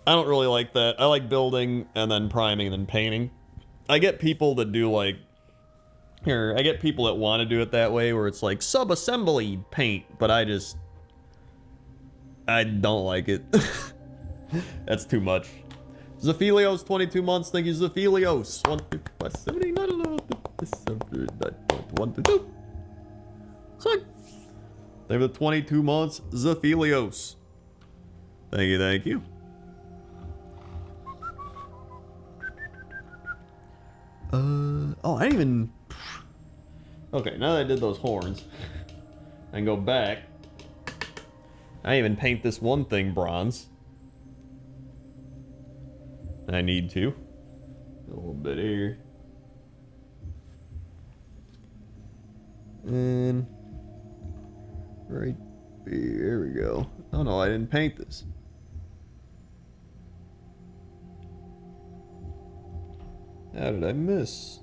I don't really like that. I like building and then priming and then painting. I get people that do like I get people that want to do it that way where it's like sub-assembly paint, but I don't like it. That's too much. Zaphelios, 22 months. Thank you, Zaphelios. 1, 2, 5, 70, 9, 11, 1, 2, 2. Thank you for the 22 months, Zaphelios. Thank you, thank you. Oh, I didn't even... Okay, now that I did those horns, I can go back. I didn't even paint this one thing bronze. I need to. A little bit here. And... right here, there we go. Oh no, I didn't paint this. How did I miss?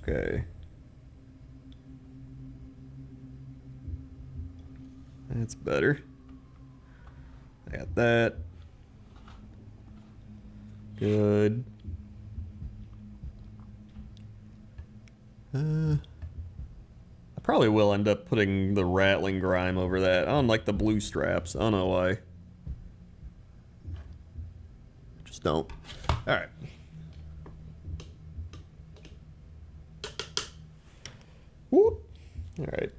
Okay. That's better. I got that. Good. I probably will end up putting the rattling grime over that. I don't like the blue straps. I don't know why. Just don't. Alright. Whoop. Alright.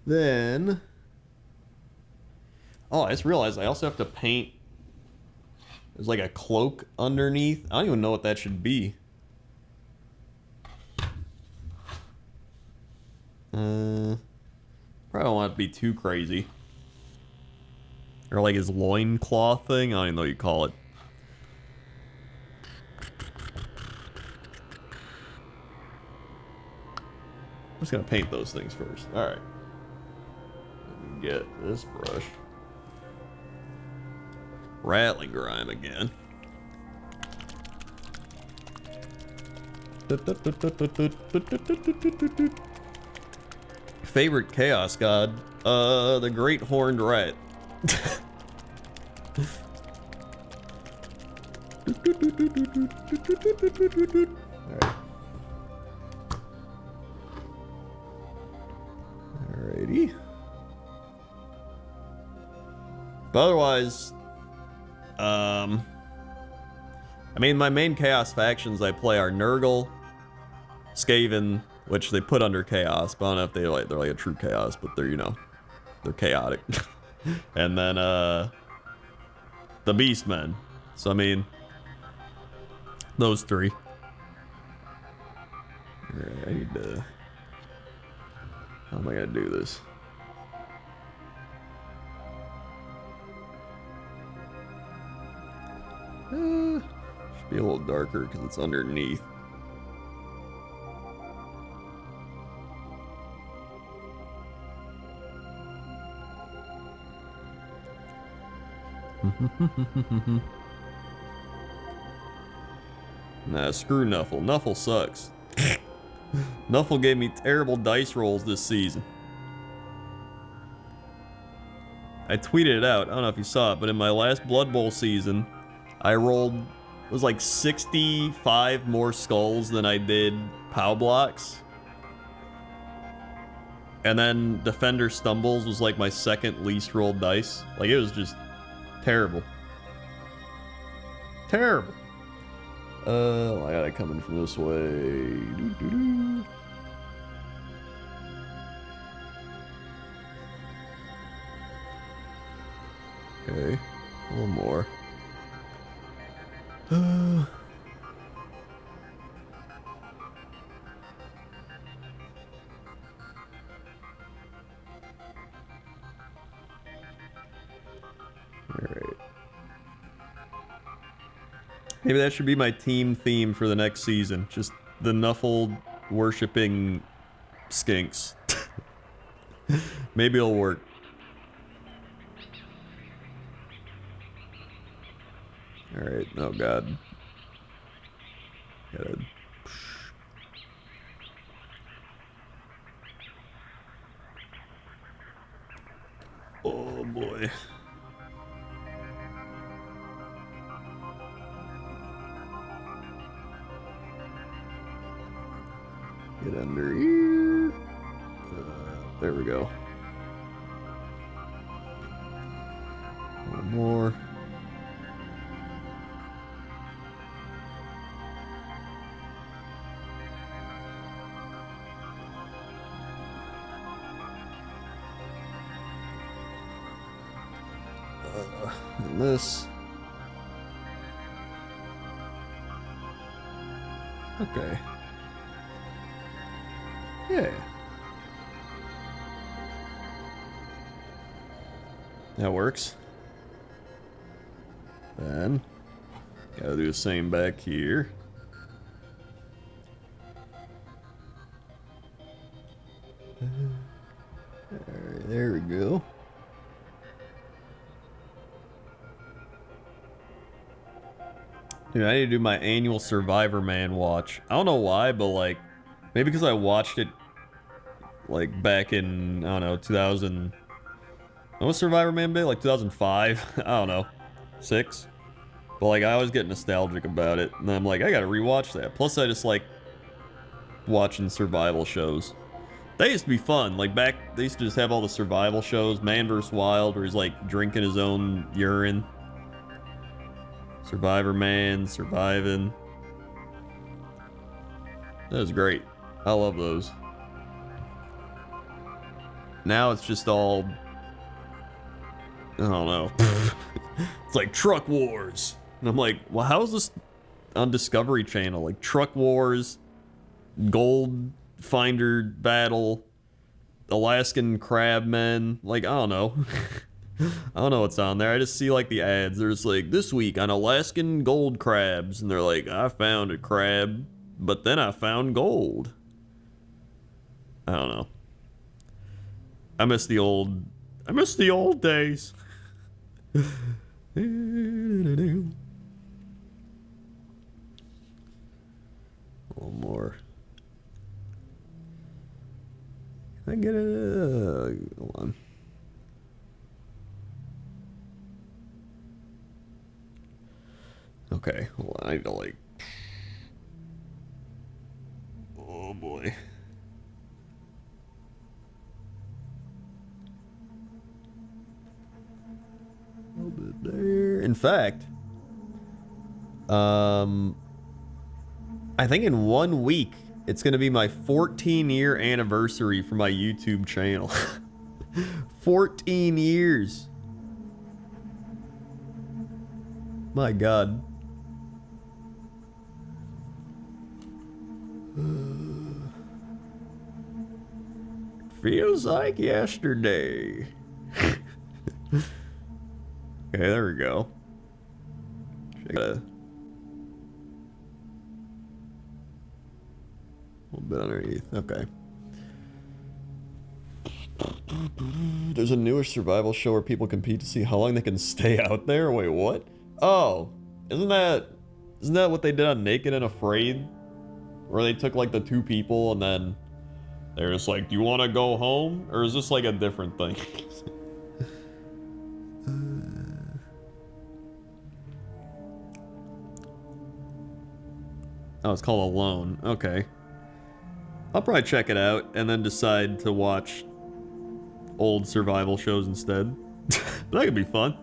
Then... oh, I just realized I also have to paint... there's like a cloak underneath. I don't even know what that should be. Probably don't want it to be too crazy. Or like his loincloth thing. I don't even know what you call it. I'm just gonna paint those things first. Alright. Let me get this brush. Rattling grime again. Favorite chaos god? The great horned rat. Alright. Alrighty. But otherwise, I mean, my main chaos factions I play are Nurgle, Skaven, which they put under chaos, but I don't know if they're like a true chaos, but they're, you know, they're chaotic. And then the Beastmen. So I mean, those three. Alright, I need to... how am I gonna do this? Should be a little darker because it's underneath. Nah, screw Nuffle. Nuffle sucks. Nuffle gave me terrible dice rolls this season. I tweeted it out. I don't know if you saw it, but in my last Blood Bowl season, I rolled, it was like 65 more skulls than I did POW blocks. And then Defender Stumbles was like my second least rolled dice. Like, it was just terrible. Terrible. I got it coming from this way. Doo-doo-doo. Okay, one more. Alright. Maybe that should be my team theme for the next season. Just the Nuffle worshipping skinks. Maybe it'll work. Alright, oh god. Gotta... Oh boy. Get under here. There we go. One more. And this. Okay. Yeah. That works. Then, gotta do the same back here. Alright, there we go. Dude, I need to do my annual Survivor Man watch. I don't know why, but like, maybe because I watched it like back in, I don't know, 2000. When was Survivor Man big? Like 2005? I don't know. 6? But like, I always get nostalgic about it. And I'm like, I gotta rewatch that. Plus, I just like watching survival shows. They used to be fun. Like back, they used to just have all the survival shows. Man vs. Wild, where he's like drinking his own urine. Survivor Man, Surviving. That was great. I love those. Now it's just all... I don't know. It's like Truck Wars. And I'm like, well, how is this on Discovery Channel? Like Truck Wars, Gold Finder Battle, Alaskan Crabmen. Like, I don't know. I don't know what's on there. I just see like the ads. There's like, this week on Alaskan gold crabs. And they're like, I found a crab, but then I found gold. I don't know. I miss the old days. One more. Can I get it? Hold on. Okay, hold on. I need to like... Oh boy. A little bit there. In fact, I think in 1 week, it's going to be my 14-year anniversary for my YouTube channel. 14 years. My God. Feels like yesterday. Okay, there we go. I gotta... A little bit underneath. Okay. There's a newish survival show where people compete to see how long they can stay out there. Wait, what? Oh, isn't that Isn't that what they did on Naked and Afraid? Where they took like the two people and then they're just like, do you want to go home? Or is this like a different thing? Oh, it's called Alone. Okay. I'll probably check it out and then decide to watch old survival shows instead. That could be fun.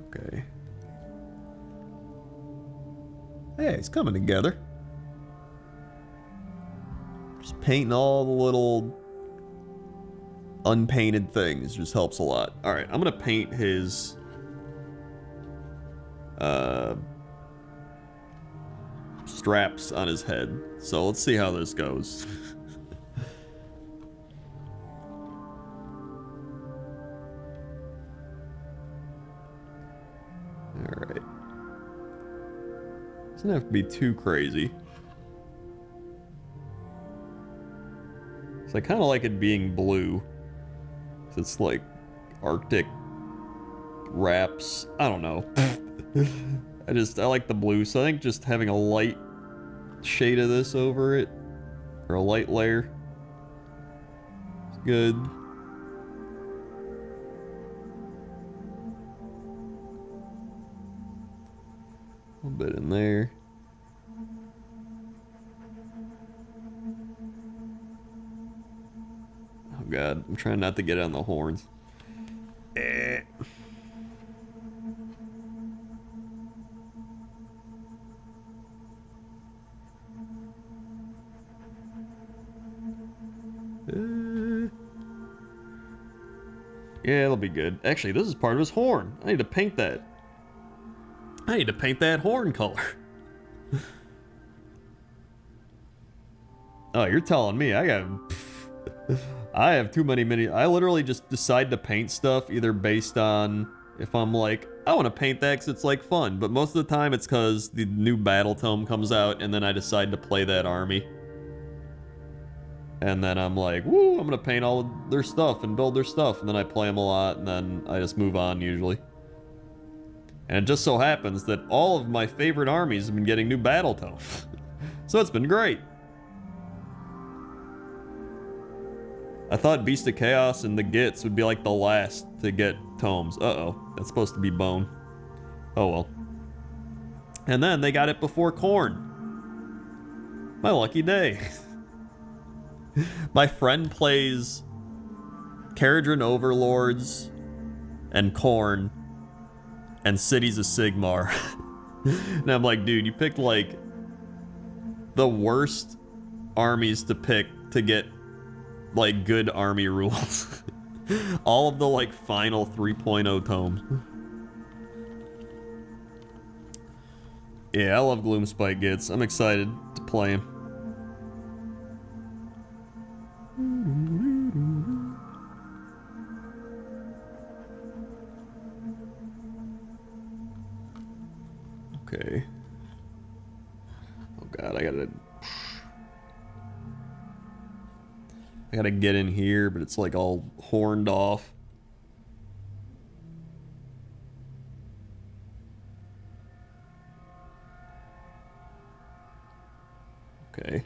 Okay. Hey, it's coming together. Just painting all the little unpainted things just helps a lot. Alright, I'm gonna paint his straps on his head. So let's see how this goes. Alright. Doesn't have to be too crazy. So I kind of like it being blue. So it's like Arctic wraps. I don't know. I like the blue, so I think just having a light shade of this over it, or a light layer, is good. A little bit in there. Oh god, I'm trying not to get on the horns. Yeah, it'll be good. Actually, this is part of his horn. I need to paint that. I need to paint that horn color. Oh, you're telling me I have too many. I literally just decide to paint stuff either based on if I'm like, I want to paint that because it's like fun. But most of the time it's because the new battle tome comes out and then I decide to play that army. And then I'm like, woo, I'm going to paint all of their stuff and build their stuff. And then I play them a lot and then I just move on usually. And it just so happens that all of my favorite armies have been getting new battle tomes. So it's been great. I thought Beast of Chaos and the Gits would be like the last to get tomes. Uh-oh, that's supposed to be Bone. Oh well. And then they got it before Khorne. My lucky day. My friend plays Caradhran Overlords and Khorne and Cities of Sigmar. And I'm like, dude, you picked like the worst armies to pick to get like good army rules. All of the like final 3.0 tomes. Yeah, I love Gloomspite Gits. I'm excited to play him. Okay. Oh god, I gotta get in here, but it's like all horned off. Okay.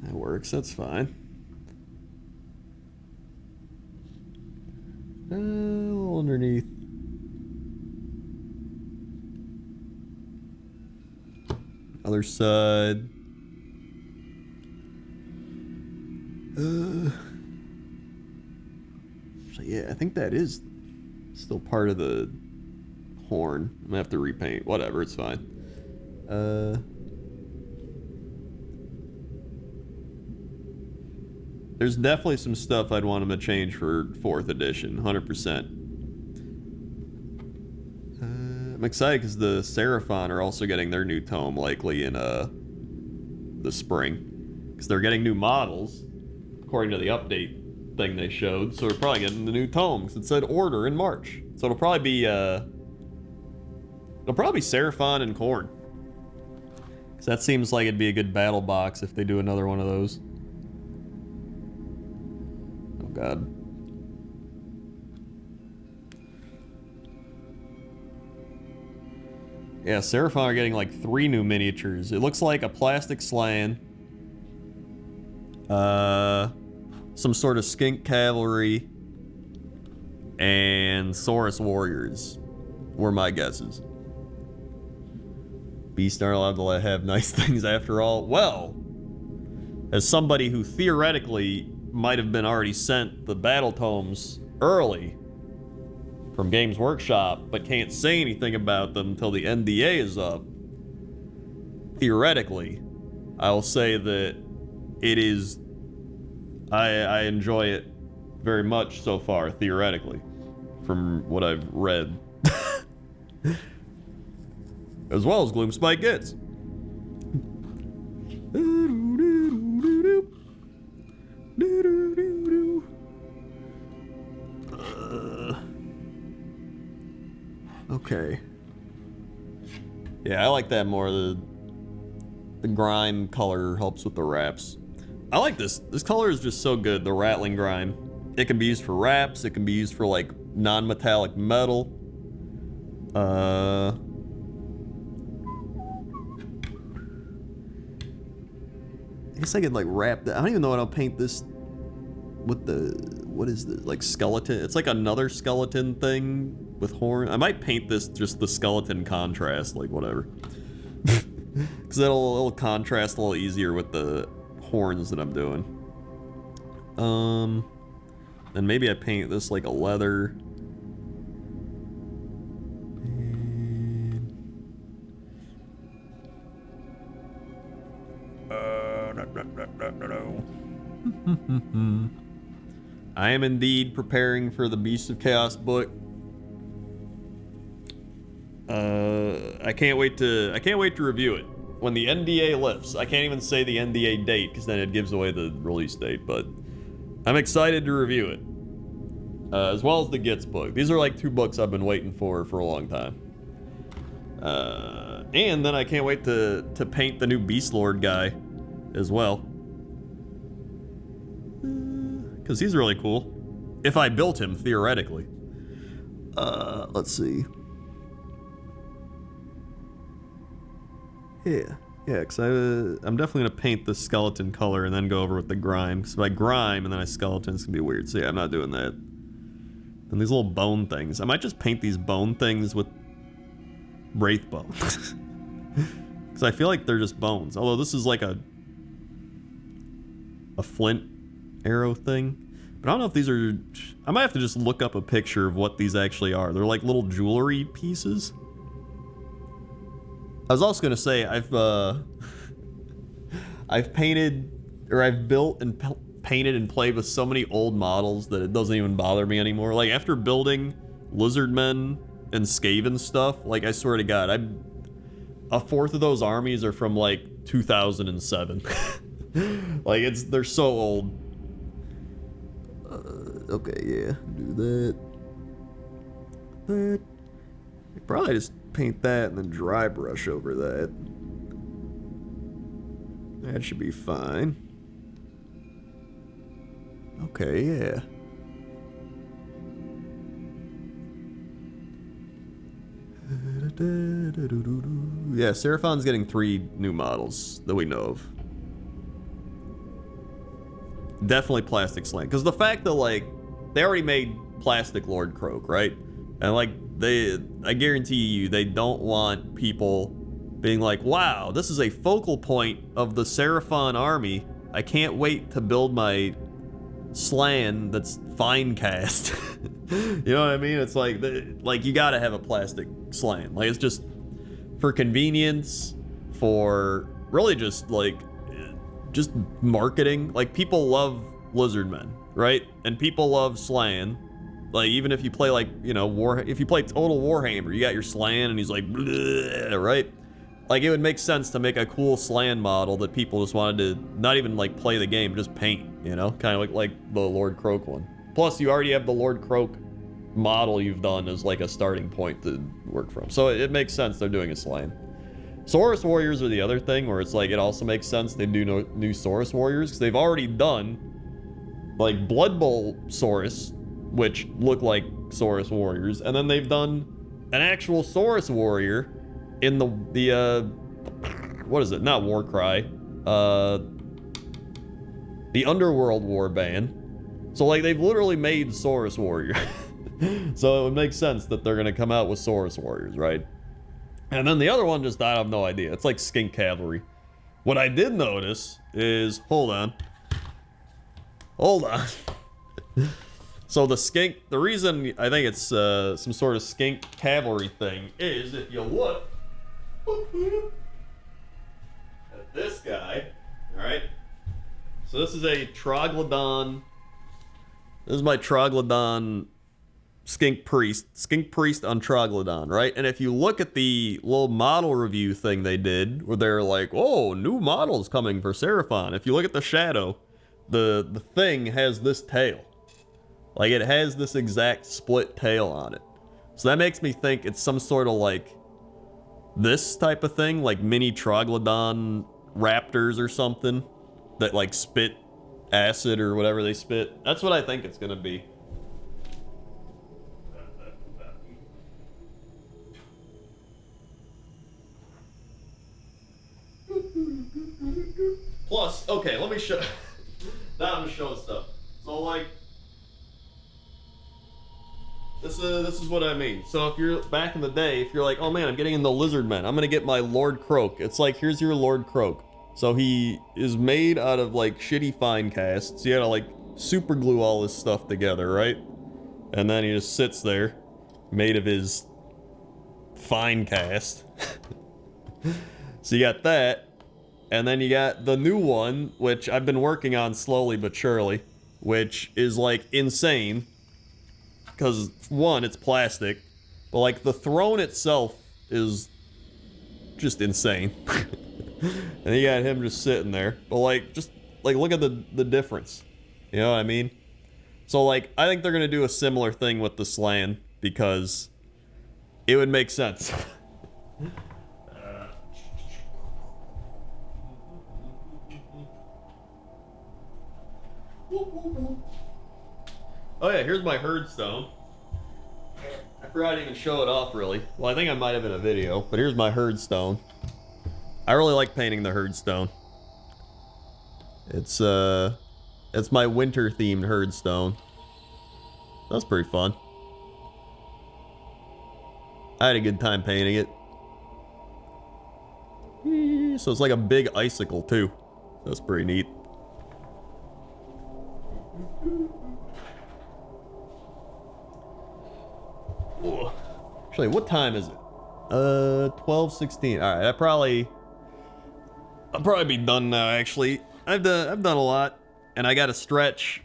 That works, that's fine. A little underneath. Other side. So yeah, I think that is still part of the horn. I'm gonna have to repaint. Whatever, it's fine. There's definitely some stuff I'd want him to change for 4th edition, 100%. I'm excited because the Seraphon are also getting their new tome likely in the spring. Because they're getting new models, according to the update thing they showed. So we're probably getting the new tome, because it said order in March. So it'll probably be It'll probably be Seraphon and Khorne. Because that seems like it'd be a good battle box if they do another one of those. Oh god. Yeah, Seraphon are getting like 3 new miniatures. It looks like a plastic Slan. Some sort of Skink Cavalry. And Saurus Warriors were my guesses. Beasts aren't allowed to have nice things after all. Well, as somebody who theoretically might have been already sent the battle tomes early from Games Workshop, but can't say anything about them until the NDA is up, theoretically, I'll say that it is... I enjoy it very much so far, theoretically, from what I've read. As well as Gloomspike gets. Okay. Yeah, I like that more. The grime color helps with the wraps. I like this. This color is just so good, the rattling grime. It can be used for wraps, it can be used for like non-metallic metal. I guess I could like wrap that. I don't even know what I'll paint this with the, what is this, like skeleton? It's like another skeleton thing with horn. I might paint this just the skeleton contrast, like whatever. Because it'll contrast a little easier with the horns that I'm doing. And maybe I paint this like a leather. I am indeed preparing for the Beast of Chaos book. I can't wait to review it when the NDA lifts. I can't even say the NDA date because then it gives away the release date, but I'm excited to review it. As well as the Gits book. These are like 2 books I've been waiting for a long time. And then I can't wait to paint the new Beast Lord guy as well. Because he's really cool. If I built him, theoretically. Let's see. Yeah, because I'm definitely going to paint the skeleton color and then go over with the grime. Because if I grime and then I skeleton, it's going to be weird. So yeah, I'm not doing that. And these little bone things. I might just paint these bone things with wraith bones. Because I feel like they're just bones. Although this is like a flint arrow thing. But I don't know if these are... I might have to just look up a picture of what these actually are. They're like little jewelry pieces. I was also going to say, I've painted... Or I've built and painted and played with so many old models that it doesn't even bother me anymore. Like, after building Lizardmen and Skaven stuff, like, I swear to God, a fourth of those armies are from, like, 2007. Like, they're so old. Okay, yeah, do that. Probably just paint that and then dry brush over that. That should be fine. Okay, yeah. Yeah, Seraphon's getting 3 new models that we know of. Definitely plastic slant. Because the fact that, like, they already made plastic Lord Croak, right? And, like, I guarantee you, they don't want people being like, wow, this is a focal point of the Seraphon army. I can't wait to build my Slan that's fine cast. You know what I mean? It's like you gotta have a plastic Slan. Like, it's just for convenience, for really just marketing. Like, people love Lizardmen, right? And people love Slan. Like, even if you play, like, you know, if you play Total Warhammer, you got your Slan and he's like, bleh, right? Like, it would make sense to make a cool Slan model that people just wanted to not even, like, play the game, just paint, you know? Kind of like the Lord Croak one. Plus, you already have the Lord Croak model you've done as like a starting point to work from. So it makes sense they're doing a Slan. Saurus Warriors are the other thing where it's like it also makes sense they do new Saurus Warriors because they've already done like Blood Bowl Saurus, which look like Saurus Warriors, and then they've done an actual Saurus Warrior in the what is it? Not Warcry, the Underworld Warband. So like they've literally made Saurus Warrior. So it would make sense that they're gonna come out with Saurus Warriors, right? And then the other one just, I have no idea. It's like Skink Cavalry. What I did notice is, hold on. So the skink, the reason I think it's some sort of Skink Cavalry thing is if you look at this guy, all right? So this is a Troglodon. This is my Troglodon Skink Priest on Troglodon, right? And if you look at the little model review thing they did, where they're like, oh, new models coming for Seraphon. If you look at the shadow, the thing has this tail. Like, it has this exact split tail on it. So that makes me think it's some sort of, like, this type of thing, like mini Troglodon raptors or something, that, like, spit acid or whatever they spit. That's what I think it's gonna be. Plus, okay, let me show. Now I'm showing stuff. So like, this is what I mean. So if you're back in the day, if you're like, oh man, I'm getting in the Lizard Men, I'm gonna get my Lord Croak. It's like, here's your Lord Croak. So he is made out of like shitty fine casts. You gotta like super glue all this stuff together, right? And then he just sits there, made of his fine cast. So you got that. And then you got the new one, which I've been working on slowly but surely, which is like insane. Because one, it's plastic, but like the throne itself is just insane. And you got him just sitting there. But like, just like look at the difference. You know what I mean? So like, I think they're gonna do a similar thing with the Slan because it would make sense. Oh yeah, here's my herdstone. I forgot to even show it off really. Well, I think I might have in a video, but here's my herdstone. I really like painting the herdstone. It's my winter themed herdstone. That's pretty fun. I had a good time painting it. So it's like a big icicle too. That's pretty neat. Ooh. Actually, what time is it? 12:16. All right, I'll probably be done now. Actually, I've done a lot, and I gotta stretch.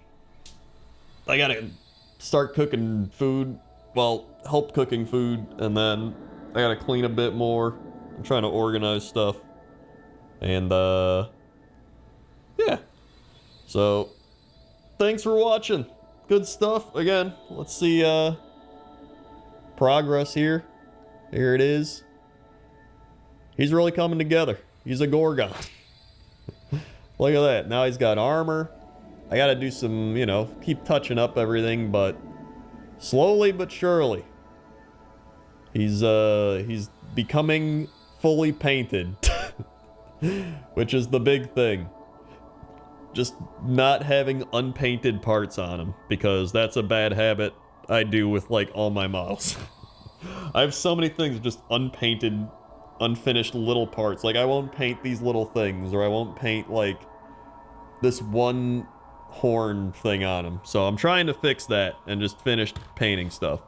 I gotta start cooking food. Well, help cooking food, and then I gotta clean a bit more. I'm trying to organize stuff, and yeah. So, thanks for watching. Good stuff. Again, let's see. Progress here. Here it is. He's really coming together. He's a Gorgon. Look at that. Now he's got armor. I gotta do some, you know, keep touching up everything, but slowly but surely. He's becoming fully painted. Which is the big thing. Just not having unpainted parts on him, because that's a bad habit I do with like all my models. I have so many things just unpainted, unfinished little parts. Like I won't paint these little things, or I won't paint like this one horn thing on them. So I'm trying to fix that and just finish painting stuff.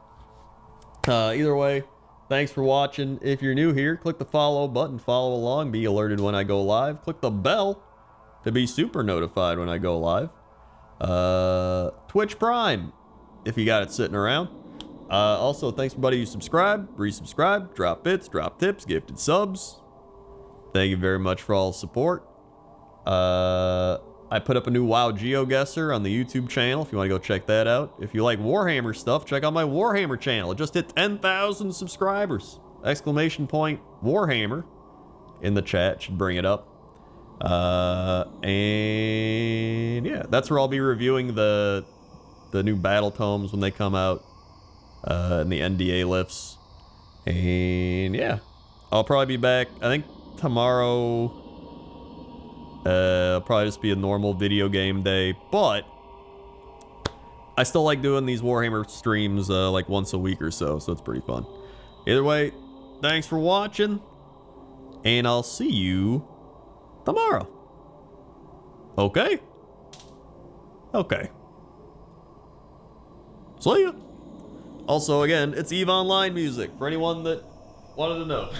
Either way, thanks for watching. If you're new here, click the follow button, follow along, be alerted when I go live. Click the bell to be super notified when I go live. Twitch Prime, if you got it sitting around. Also, thanks everybody who subscribed, resubscribed, drop bits, drop tips, gifted subs. Thank you very much for all the support. I put up a new WoW GeoGuessr on the YouTube channel if you want to go check that out. If you like Warhammer stuff, check out my Warhammer channel. It just hit 10,000 subscribers. Exclamation point Warhammer in the chat should bring it up. And yeah, that's where I'll be reviewing the new battle tomes when they come out, and the NDA lifts. And yeah, I'll probably be back, I think tomorrow. It'll probably just be a normal video game day, but I still like doing these Warhammer streams like once a week or so it's pretty fun. Either way, thanks for watching, and I'll see you tomorrow. Okay? Okay. See ya. Also, again, it's EVE Online music for anyone that wanted to know.